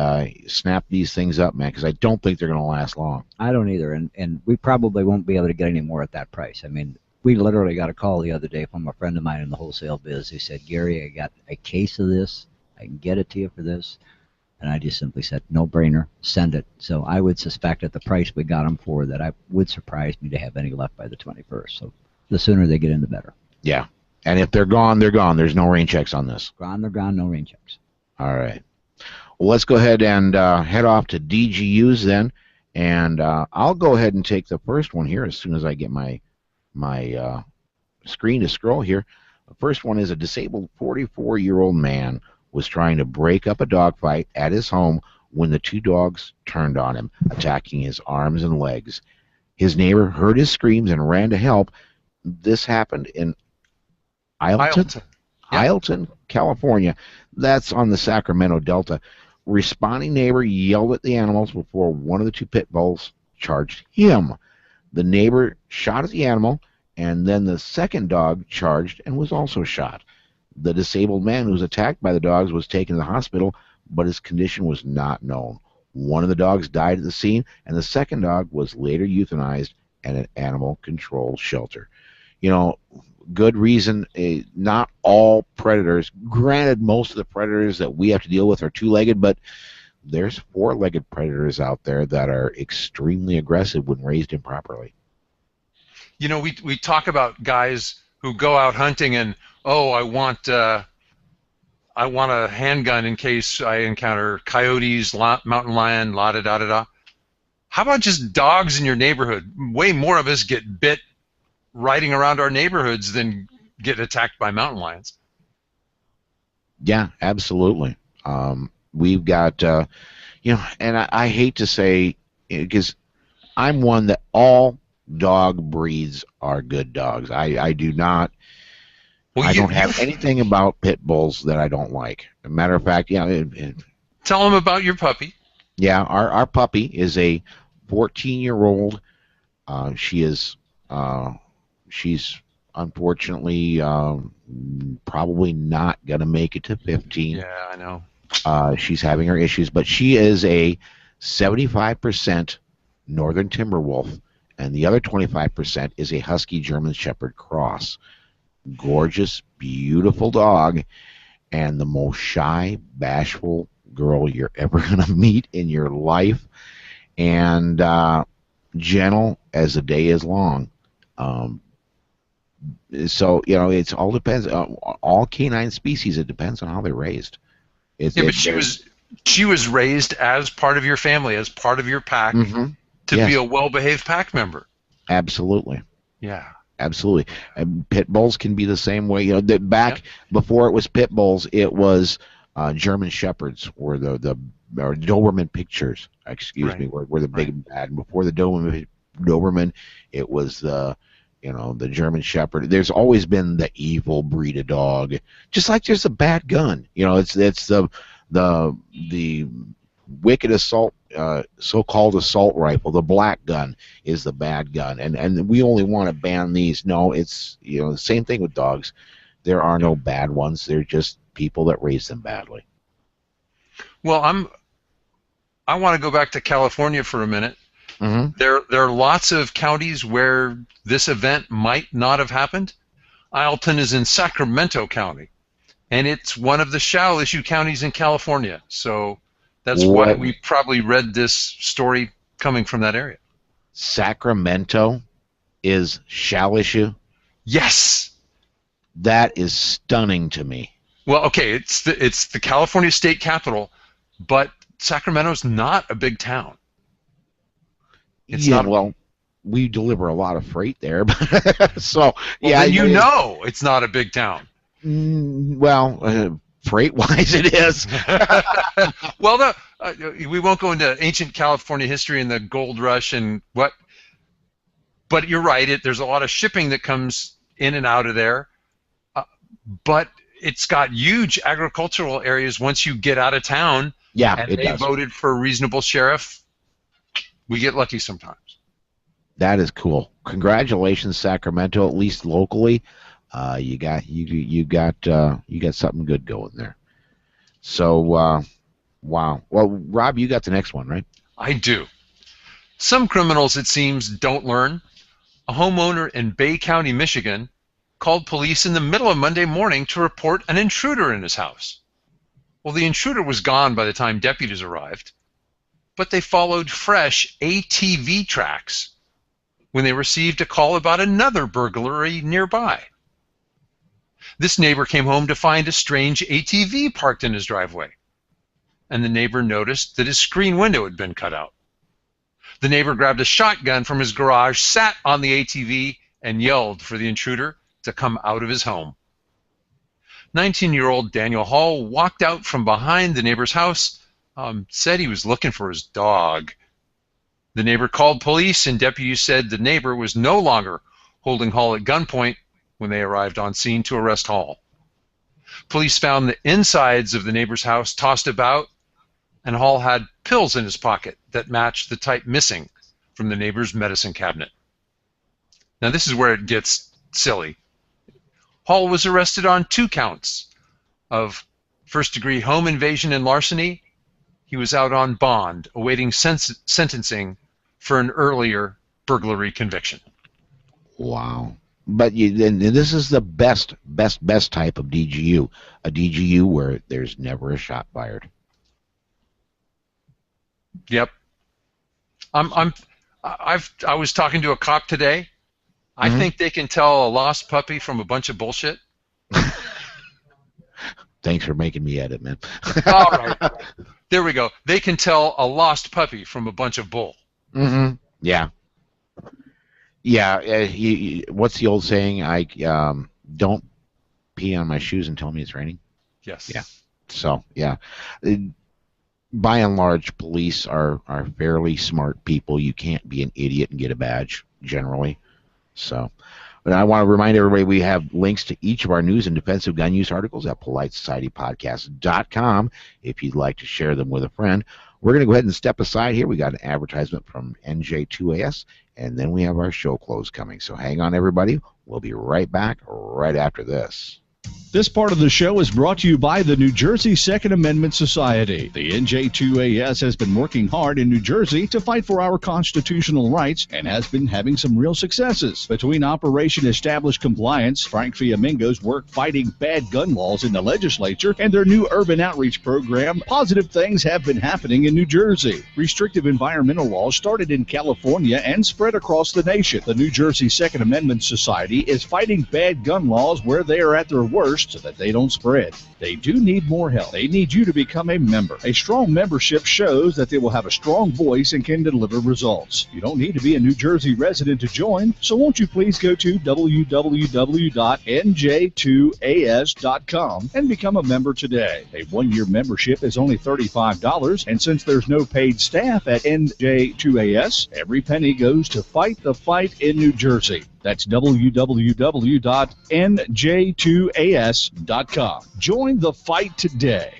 Speaker 1: snap these things up, man, because I don't think they're going to last long.
Speaker 2: I don't either, and we probably won't be able to get any more at that price. I mean, we literally got a call the other day from a friend of mine in the wholesale biz. He said, Gary, I got a case of this. I can get it to you for this. And I just simply said, no brainer, send it. So I would suspect at the price we got them for that I would surprise me to have any left by the 21st. So the sooner they get in, the better.
Speaker 1: Yeah. And if they're gone, they're gone. There's no rain checks on this.
Speaker 2: Gone, they're gone, no rain checks.
Speaker 1: All right. Well, let's go ahead and head off to DGUs then. And I'll go ahead and take the first one here as soon as I get my screen to scroll here. The first one is a disabled 44-year-old man was trying to break up a dogfight at his home when the two dogs turned on him, attacking his arms and legs. His neighbor heard his screams and ran to help. This happened in Ileton, California. That's on the Sacramento Delta. Responding neighbor yelled at the animals before one of the two pit bulls charged him. The neighbor shot at the animal, and then the second dog charged and was also shot. The disabled man who was attacked by the dogs was taken to the hospital, but his condition was not known. One of the dogs died at the scene, and the second dog was later euthanized at an animal control shelter. You know, good reason. Not all predators. Granted, most of the predators that we have to deal with are two-legged, but there's four-legged predators out there that are extremely aggressive when raised improperly.
Speaker 3: You know, we talk about guys who go out hunting and, oh, I want a handgun in case I encounter coyotes, mountain lion, la-da-da-da-da. How about just dogs in your neighborhood? Way more of us get bit riding around our neighborhoods than get attacked by mountain lions.
Speaker 1: Yeah, absolutely. We've got, and I hate to say, because I'm one that all dog breeds are good dogs. I do not. Well, I don't have anything about pit bulls that I don't like. As a matter of fact, tell
Speaker 3: them about your puppy.
Speaker 1: Yeah, our puppy is a 14-year-old. She's unfortunately probably not gonna make it to 15.
Speaker 3: Yeah, I know.
Speaker 1: She's having her issues, but she is a 75% Northern Timberwolf, and the other 25% is a Husky German Shepherd cross. Gorgeous, beautiful dog, and the most shy, bashful girl you're ever going to meet in your life, and gentle as the day is long. So, it all depends. All canine species, it depends on how they're raised.
Speaker 3: But she was raised as part of your family, as part of your pack, to be a well-behaved pack member.
Speaker 1: Absolutely.
Speaker 3: Yeah.
Speaker 1: Absolutely. And pit bulls can be the same way. Before it was pit bulls, it was German Shepherds or the Doberman pictures. Excuse me, were the big and bad. Before the Doberman, it was the German Shepherd. There's always been the evil breed of dog, just like there's a bad gun. It's the wicked assault, so-called assault rifle. The black gun is the bad gun, and we only want to ban these. No, it's the same thing with dogs. There are no bad ones. They're just people that raise them badly.
Speaker 3: Well, I want to go back to California for a minute.
Speaker 1: Mm-hmm.
Speaker 3: There are lots of counties where this event might not have happened. Ileton is in Sacramento County, and it's one of the shall issue counties in California. So that's why we probably read this story coming from that area.
Speaker 1: Sacramento is shall issue?
Speaker 3: Yes.
Speaker 1: That is stunning to me.
Speaker 3: Well, okay, it's the California state capital, but Sacramento's not a big town.
Speaker 1: we deliver a lot of freight there. So yeah,
Speaker 3: then you know it's not a big town.
Speaker 1: Well, freight-wise, it is.
Speaker 3: Well, we won't go into ancient California history and the gold rush and what. But you're right. There's a lot of shipping that comes in and out of there. But it's got huge agricultural areas once you get out of town.
Speaker 1: Yeah,
Speaker 3: and
Speaker 1: it
Speaker 3: they
Speaker 1: does.
Speaker 3: voted for a reasonable sheriff. We get lucky sometimes.
Speaker 1: That is cool. Congratulations, Sacramento. At least locally, you got something good going there. So, wow. Well, Rob, you got the next one, right?
Speaker 3: I do. Some criminals, it seems, don't learn. A homeowner in Bay County, Michigan, called police in the middle of Monday morning to report an intruder in his house. Well, the intruder was gone by the time deputies arrived, but they followed fresh ATV tracks when they received a call about another burglary nearby. This neighbor came home to find a strange ATV parked in his driveway, and the neighbor noticed that his screen window had been cut out. The neighbor grabbed a shotgun from his garage, sat on the ATV, and yelled for the intruder to come out of his home. 19-year-old Daniel Hall walked out from behind the neighbor's house, said he was looking for his dog. The neighbor called police, and deputies said the neighbor was no longer holding Hall at gunpoint when they arrived on scene to arrest Hall. Police found the insides of the neighbor's house tossed about, and Hall had pills in his pocket that matched the type missing from the neighbor's medicine cabinet. Now this is where it gets silly. Hall was arrested on 2 counts of first-degree home invasion and larceny. He was out on bond, awaiting sentencing for an earlier burglary conviction.
Speaker 1: Wow. But this is the best type of DGU, a DGU where there's never a shot fired.
Speaker 3: Yep. I was talking to a cop today. I think they can tell a lost puppy from a bunch of bullshit.
Speaker 1: Thanks for making me edit, man.
Speaker 3: All right. There we go. They can tell a lost puppy from a bunch of bull.
Speaker 1: Mm-hmm. Yeah. Yeah. What's the old saying? I don't pee on my shoes and tell me it's raining.
Speaker 3: Yes.
Speaker 1: Yeah. So, yeah. By and large, police are fairly smart people. You can't be an idiot and get a badge, generally. So, but I want to remind everybody we have links to each of our news and defensive gun use articles at PoliteSocietyPodcast.com if you'd like to share them with a friend. We're going to go ahead and step aside here. We got an advertisement from NJ2AS, and then we have our show close coming. So hang on, everybody. We'll be right back right after this.
Speaker 4: This part of the show is brought to you by the New Jersey Second Amendment Society. The NJ2AS has been working hard in New Jersey to fight for our constitutional rights and has been having some real successes. Between Operation Establish Compliance, Frank Fiamingo's work fighting bad gun laws in the legislature, and their new urban outreach program, positive things have been happening in New Jersey. Restrictive environmental laws started in California and spread across the nation. The New Jersey Second Amendment Society is fighting bad gun laws where they are at their worst so that they don't spread. They do need more help. They need you to become a member. A strong membership shows that they will have a strong voice and can deliver results. You don't need to be a New Jersey resident to join, so won't you please go to www.nj2as.com and become a member today. A one-year membership is only $35, and since there's no paid staff at NJ2AS, every penny goes to fight the fight in New Jersey. That's www.nj2as.com. Join the fight today.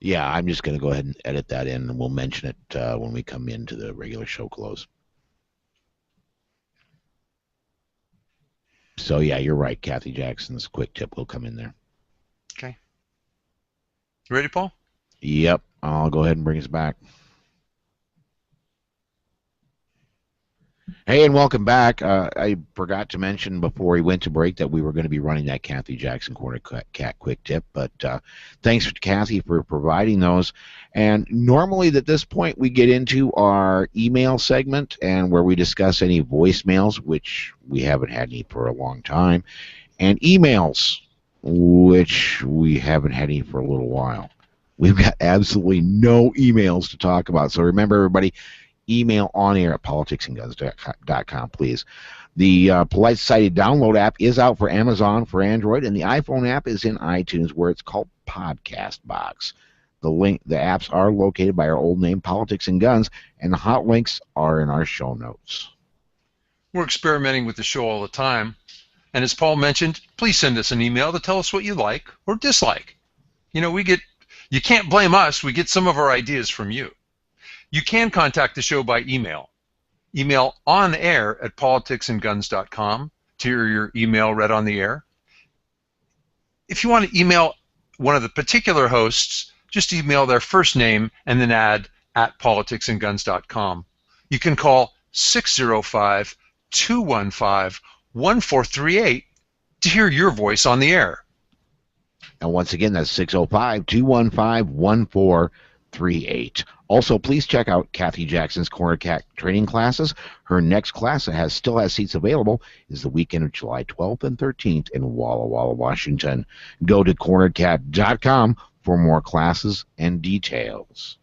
Speaker 1: Yeah, I'm just going to go ahead and edit that in, and we'll mention it when we come into the regular show close. So, yeah, you're right. Kathy Jackson's quick tip will come in there.
Speaker 3: Okay. You ready, Paul?
Speaker 1: Yep. I'll go ahead and bring us back. Hey, and welcome back. I forgot to mention before we went to break that we were going to be running that Kathy Jackson Corner Cat Quick Tip, but thanks to Kathy for providing those. And normally at this point we get into our email segment and where we discuss any voicemails, which we haven't had any for a long time, and emails, which we haven't had any for a little while. We've got absolutely no emails to talk about. So remember, everybody, email on air at politicsandguns.com, please. The Polite Society download app is out for Amazon for Android, and the iPhone app is in iTunes, where it's called Podcast Box. The apps are located by our old name, Politics and Guns, and the hot links are in our show notes.
Speaker 3: We're experimenting with the show all the time, and as Paul mentioned, please send us an email to tell us what you like or dislike. You know, you can't blame us. We get some of our ideas from you. You can contact the show by email. Email on air at politicsandguns.com to hear your email read on the air. If you want to email one of the particular hosts, just email their first name and then add at politicsandguns.com. You can call 605-215-1438 to hear your voice on the air.
Speaker 1: And once again, that's 605-215-1438. Also, please check out Kathy Jackson's Corner Cat training classes. Her next class that still has seats available is the weekend of July 12th and 13th in Walla Walla, Washington. Go to cornercat.com for more classes and details.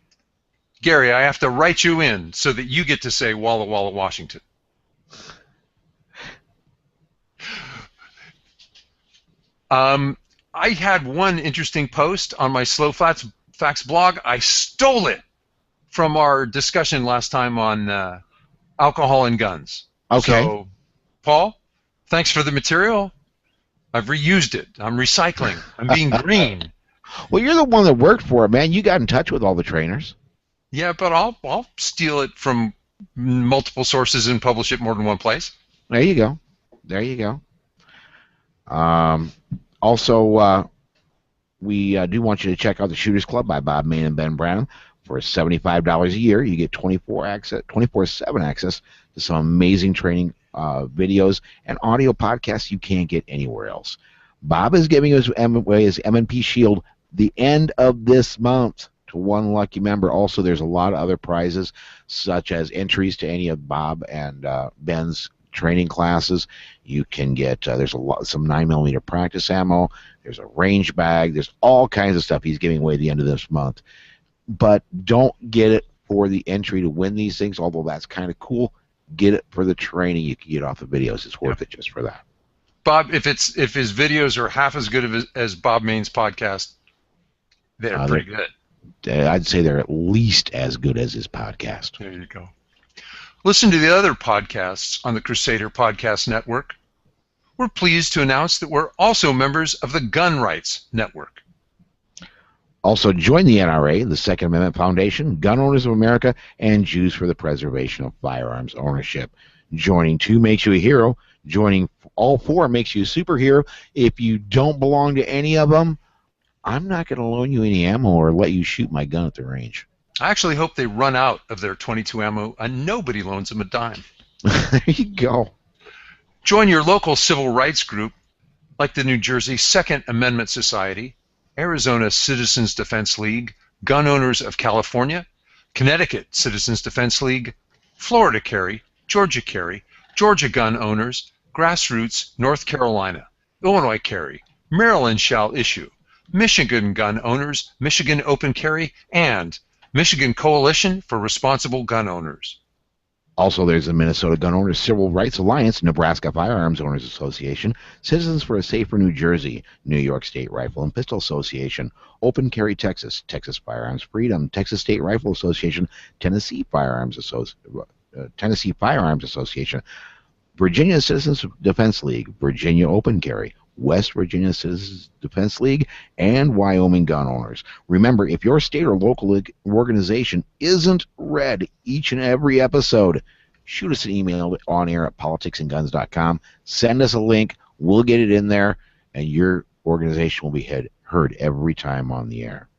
Speaker 3: Gary, I have to write you in so that you get to say Walla Walla, Washington. I had one interesting post on my Slow Facts blog. I stole it from our discussion last time on alcohol and guns.
Speaker 1: Okay.
Speaker 3: So, Paul, thanks for the material. I've reused it. I'm recycling. I'm being green.
Speaker 1: Well, you're the one that worked for it, man. You got in touch with all the trainers.
Speaker 3: Yeah, but I'll steal it from multiple sources and publish it more than one place.
Speaker 1: There you go. There you go. Also, we do want you to check out the Shooters Club by Bob Mayne and Ben Branham. For $75 a year, you get 24/7 access to some amazing training videos and audio podcasts you can't get anywhere else. Bob is giving away his M&P Shield the end of this month to one lucky member. Also, there's a lot of other prizes, such as entries to any of Bob and Ben's training classes. You can get there's some 9mm practice ammo. There's a range bag. There's all kinds of stuff he's giving away at the end of this month. But don't get it for the entry to win these things, although that's kind of cool. Get it for the training you can get off the videos. It's worth it just for that.
Speaker 3: Bob, if his videos are half as good as Bob Mayne's podcast, they're pretty good.
Speaker 1: I'd say they're at least as good as his podcast.
Speaker 3: There you go. Listen to the other podcasts on the Crusader Podcast Network. We're pleased to announce that we're also members of the Gun Rights Network.
Speaker 1: Also, join the NRA, the Second Amendment Foundation, Gun Owners of America, and Jews for the Preservation of Firearms Ownership. Joining 2 makes you a hero. Joining all 4 makes you a superhero. If you don't belong to any of them, I'm not going to loan you any ammo or let you shoot my gun at the range.
Speaker 3: I actually hope they run out of their .22 ammo and nobody loans them a dime.
Speaker 1: There you go.
Speaker 3: Join your local civil rights group, like the New Jersey Second Amendment Society, Arizona Citizens Defense League, Gun Owners of California, Connecticut Citizens Defense League, Florida Carry, Georgia Gun Owners, Grassroots, North Carolina, Illinois Carry, Maryland Shall Issue, Michigan Gun Owners, Michigan Open Carry, and Michigan Coalition for Responsible Gun Owners.
Speaker 1: Also, there's the Minnesota Gun Owners Civil Rights Alliance, Nebraska Firearms Owners Association, Citizens for a Safer New Jersey, New York State Rifle and Pistol Association, Open Carry Texas, Texas Firearms Freedom, Texas State Rifle Association, Tennessee Firearms Association, Virginia Citizens Defense League, Virginia Open Carry, West Virginia Citizens Defense League, and Wyoming Gun Owners. Remember, if your state or local organization isn't read each and every episode, shoot us an email on air at politicsandguns.com. Send us a link. We'll get it in there, and your organization will be heard every time on the air.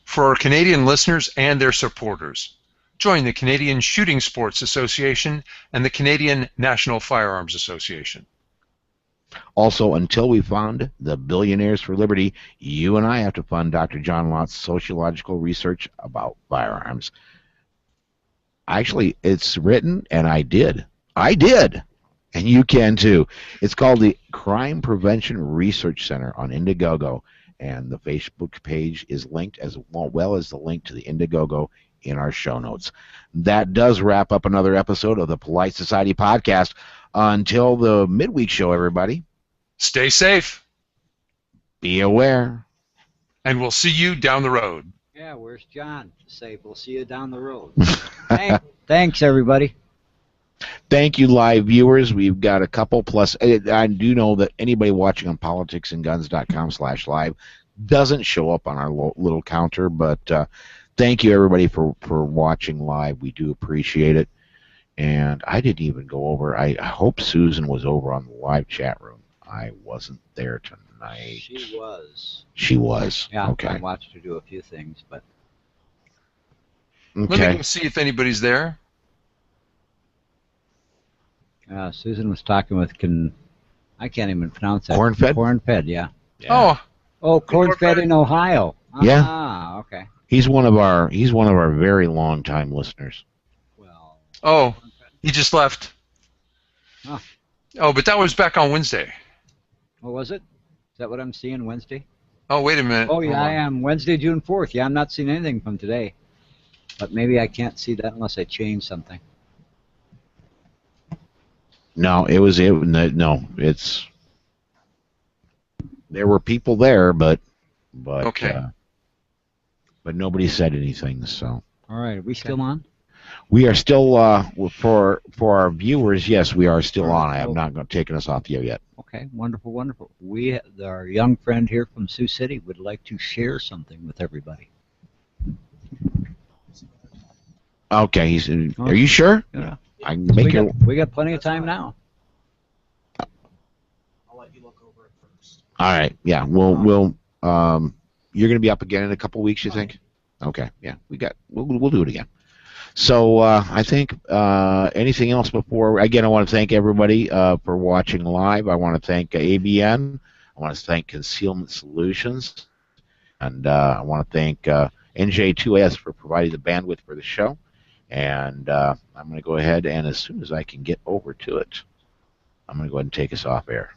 Speaker 3: For our Canadian listeners and their supporters, join the Canadian Shooting Sports Association and the Canadian National Firearms Association.
Speaker 1: Also, until we fund the Billionaires for Liberty, you and I have to fund Dr. John Lott's sociological research about firearms. Actually, it's written, and I did. And you can too. It's called the Crime Prevention Research Center on Indiegogo, and the Facebook page is linked as well as the link to the Indiegogo in our show notes. That does wrap up another episode of the Polite Society Podcast. Until the midweek show, everybody,
Speaker 3: stay safe.
Speaker 1: Be aware.
Speaker 3: And we'll see you down the road.
Speaker 2: Yeah, where's John? Say, we'll see you down the road. Thanks, everybody.
Speaker 1: Thank you, live viewers. We've got a couple plus. I do know that anybody watching on politicsandguns.com/live doesn't show up on our little counter, but thank you, everybody, for watching live. We do appreciate it. And I didn't even go over. I hope Susan was over on the live chat room. I wasn't there tonight.
Speaker 2: She was.
Speaker 1: She was.
Speaker 2: Yeah,
Speaker 1: okay.
Speaker 2: I watched her do a few things, but.
Speaker 3: Okay. Let me go see if anybody's there.
Speaker 2: Susan was talking with I can't even pronounce that.
Speaker 1: Cornfed?
Speaker 2: Cornfed, yeah.
Speaker 3: Oh,
Speaker 2: Cornfed in Ohio.
Speaker 1: Yeah.
Speaker 2: Ah, okay.
Speaker 1: He's one of our very long time listeners.
Speaker 2: Well.
Speaker 3: Oh, he just left.
Speaker 2: Huh.
Speaker 3: Oh, but that was back on Wednesday.
Speaker 2: What was it? Is that what I'm seeing Wednesday?
Speaker 3: Oh, wait a minute.
Speaker 2: Oh, yeah, I am. Wednesday, June 4th. Yeah, I'm not seeing anything from today. But maybe I can't see that unless I change something.
Speaker 1: No, it's there were people there, but
Speaker 3: okay.
Speaker 1: But nobody said anything. So.
Speaker 2: All right, are we still on?
Speaker 1: We are still for our viewers. Yes, we are still on. I have not taken us off the air yet.
Speaker 2: Okay, wonderful, wonderful. Our young friend here from Sioux City would like to share something with everybody.
Speaker 1: Okay, are you sure?
Speaker 2: Yeah.
Speaker 1: I can make
Speaker 2: we got plenty of time now.
Speaker 6: I'll let you look over it first.
Speaker 1: All right. Yeah. We'll you're going to be up again in a couple weeks, you think? Okay. Yeah. We'll do it again. So I think anything else before? Again, I want to thank everybody for watching live. I want to thank ABN. I want to thank Concealment Solutions, and I want to thank NJ2S for providing the bandwidth for the show. And I'm going to go ahead and as soon as I can get over to it, I'm going to go ahead and take us off air.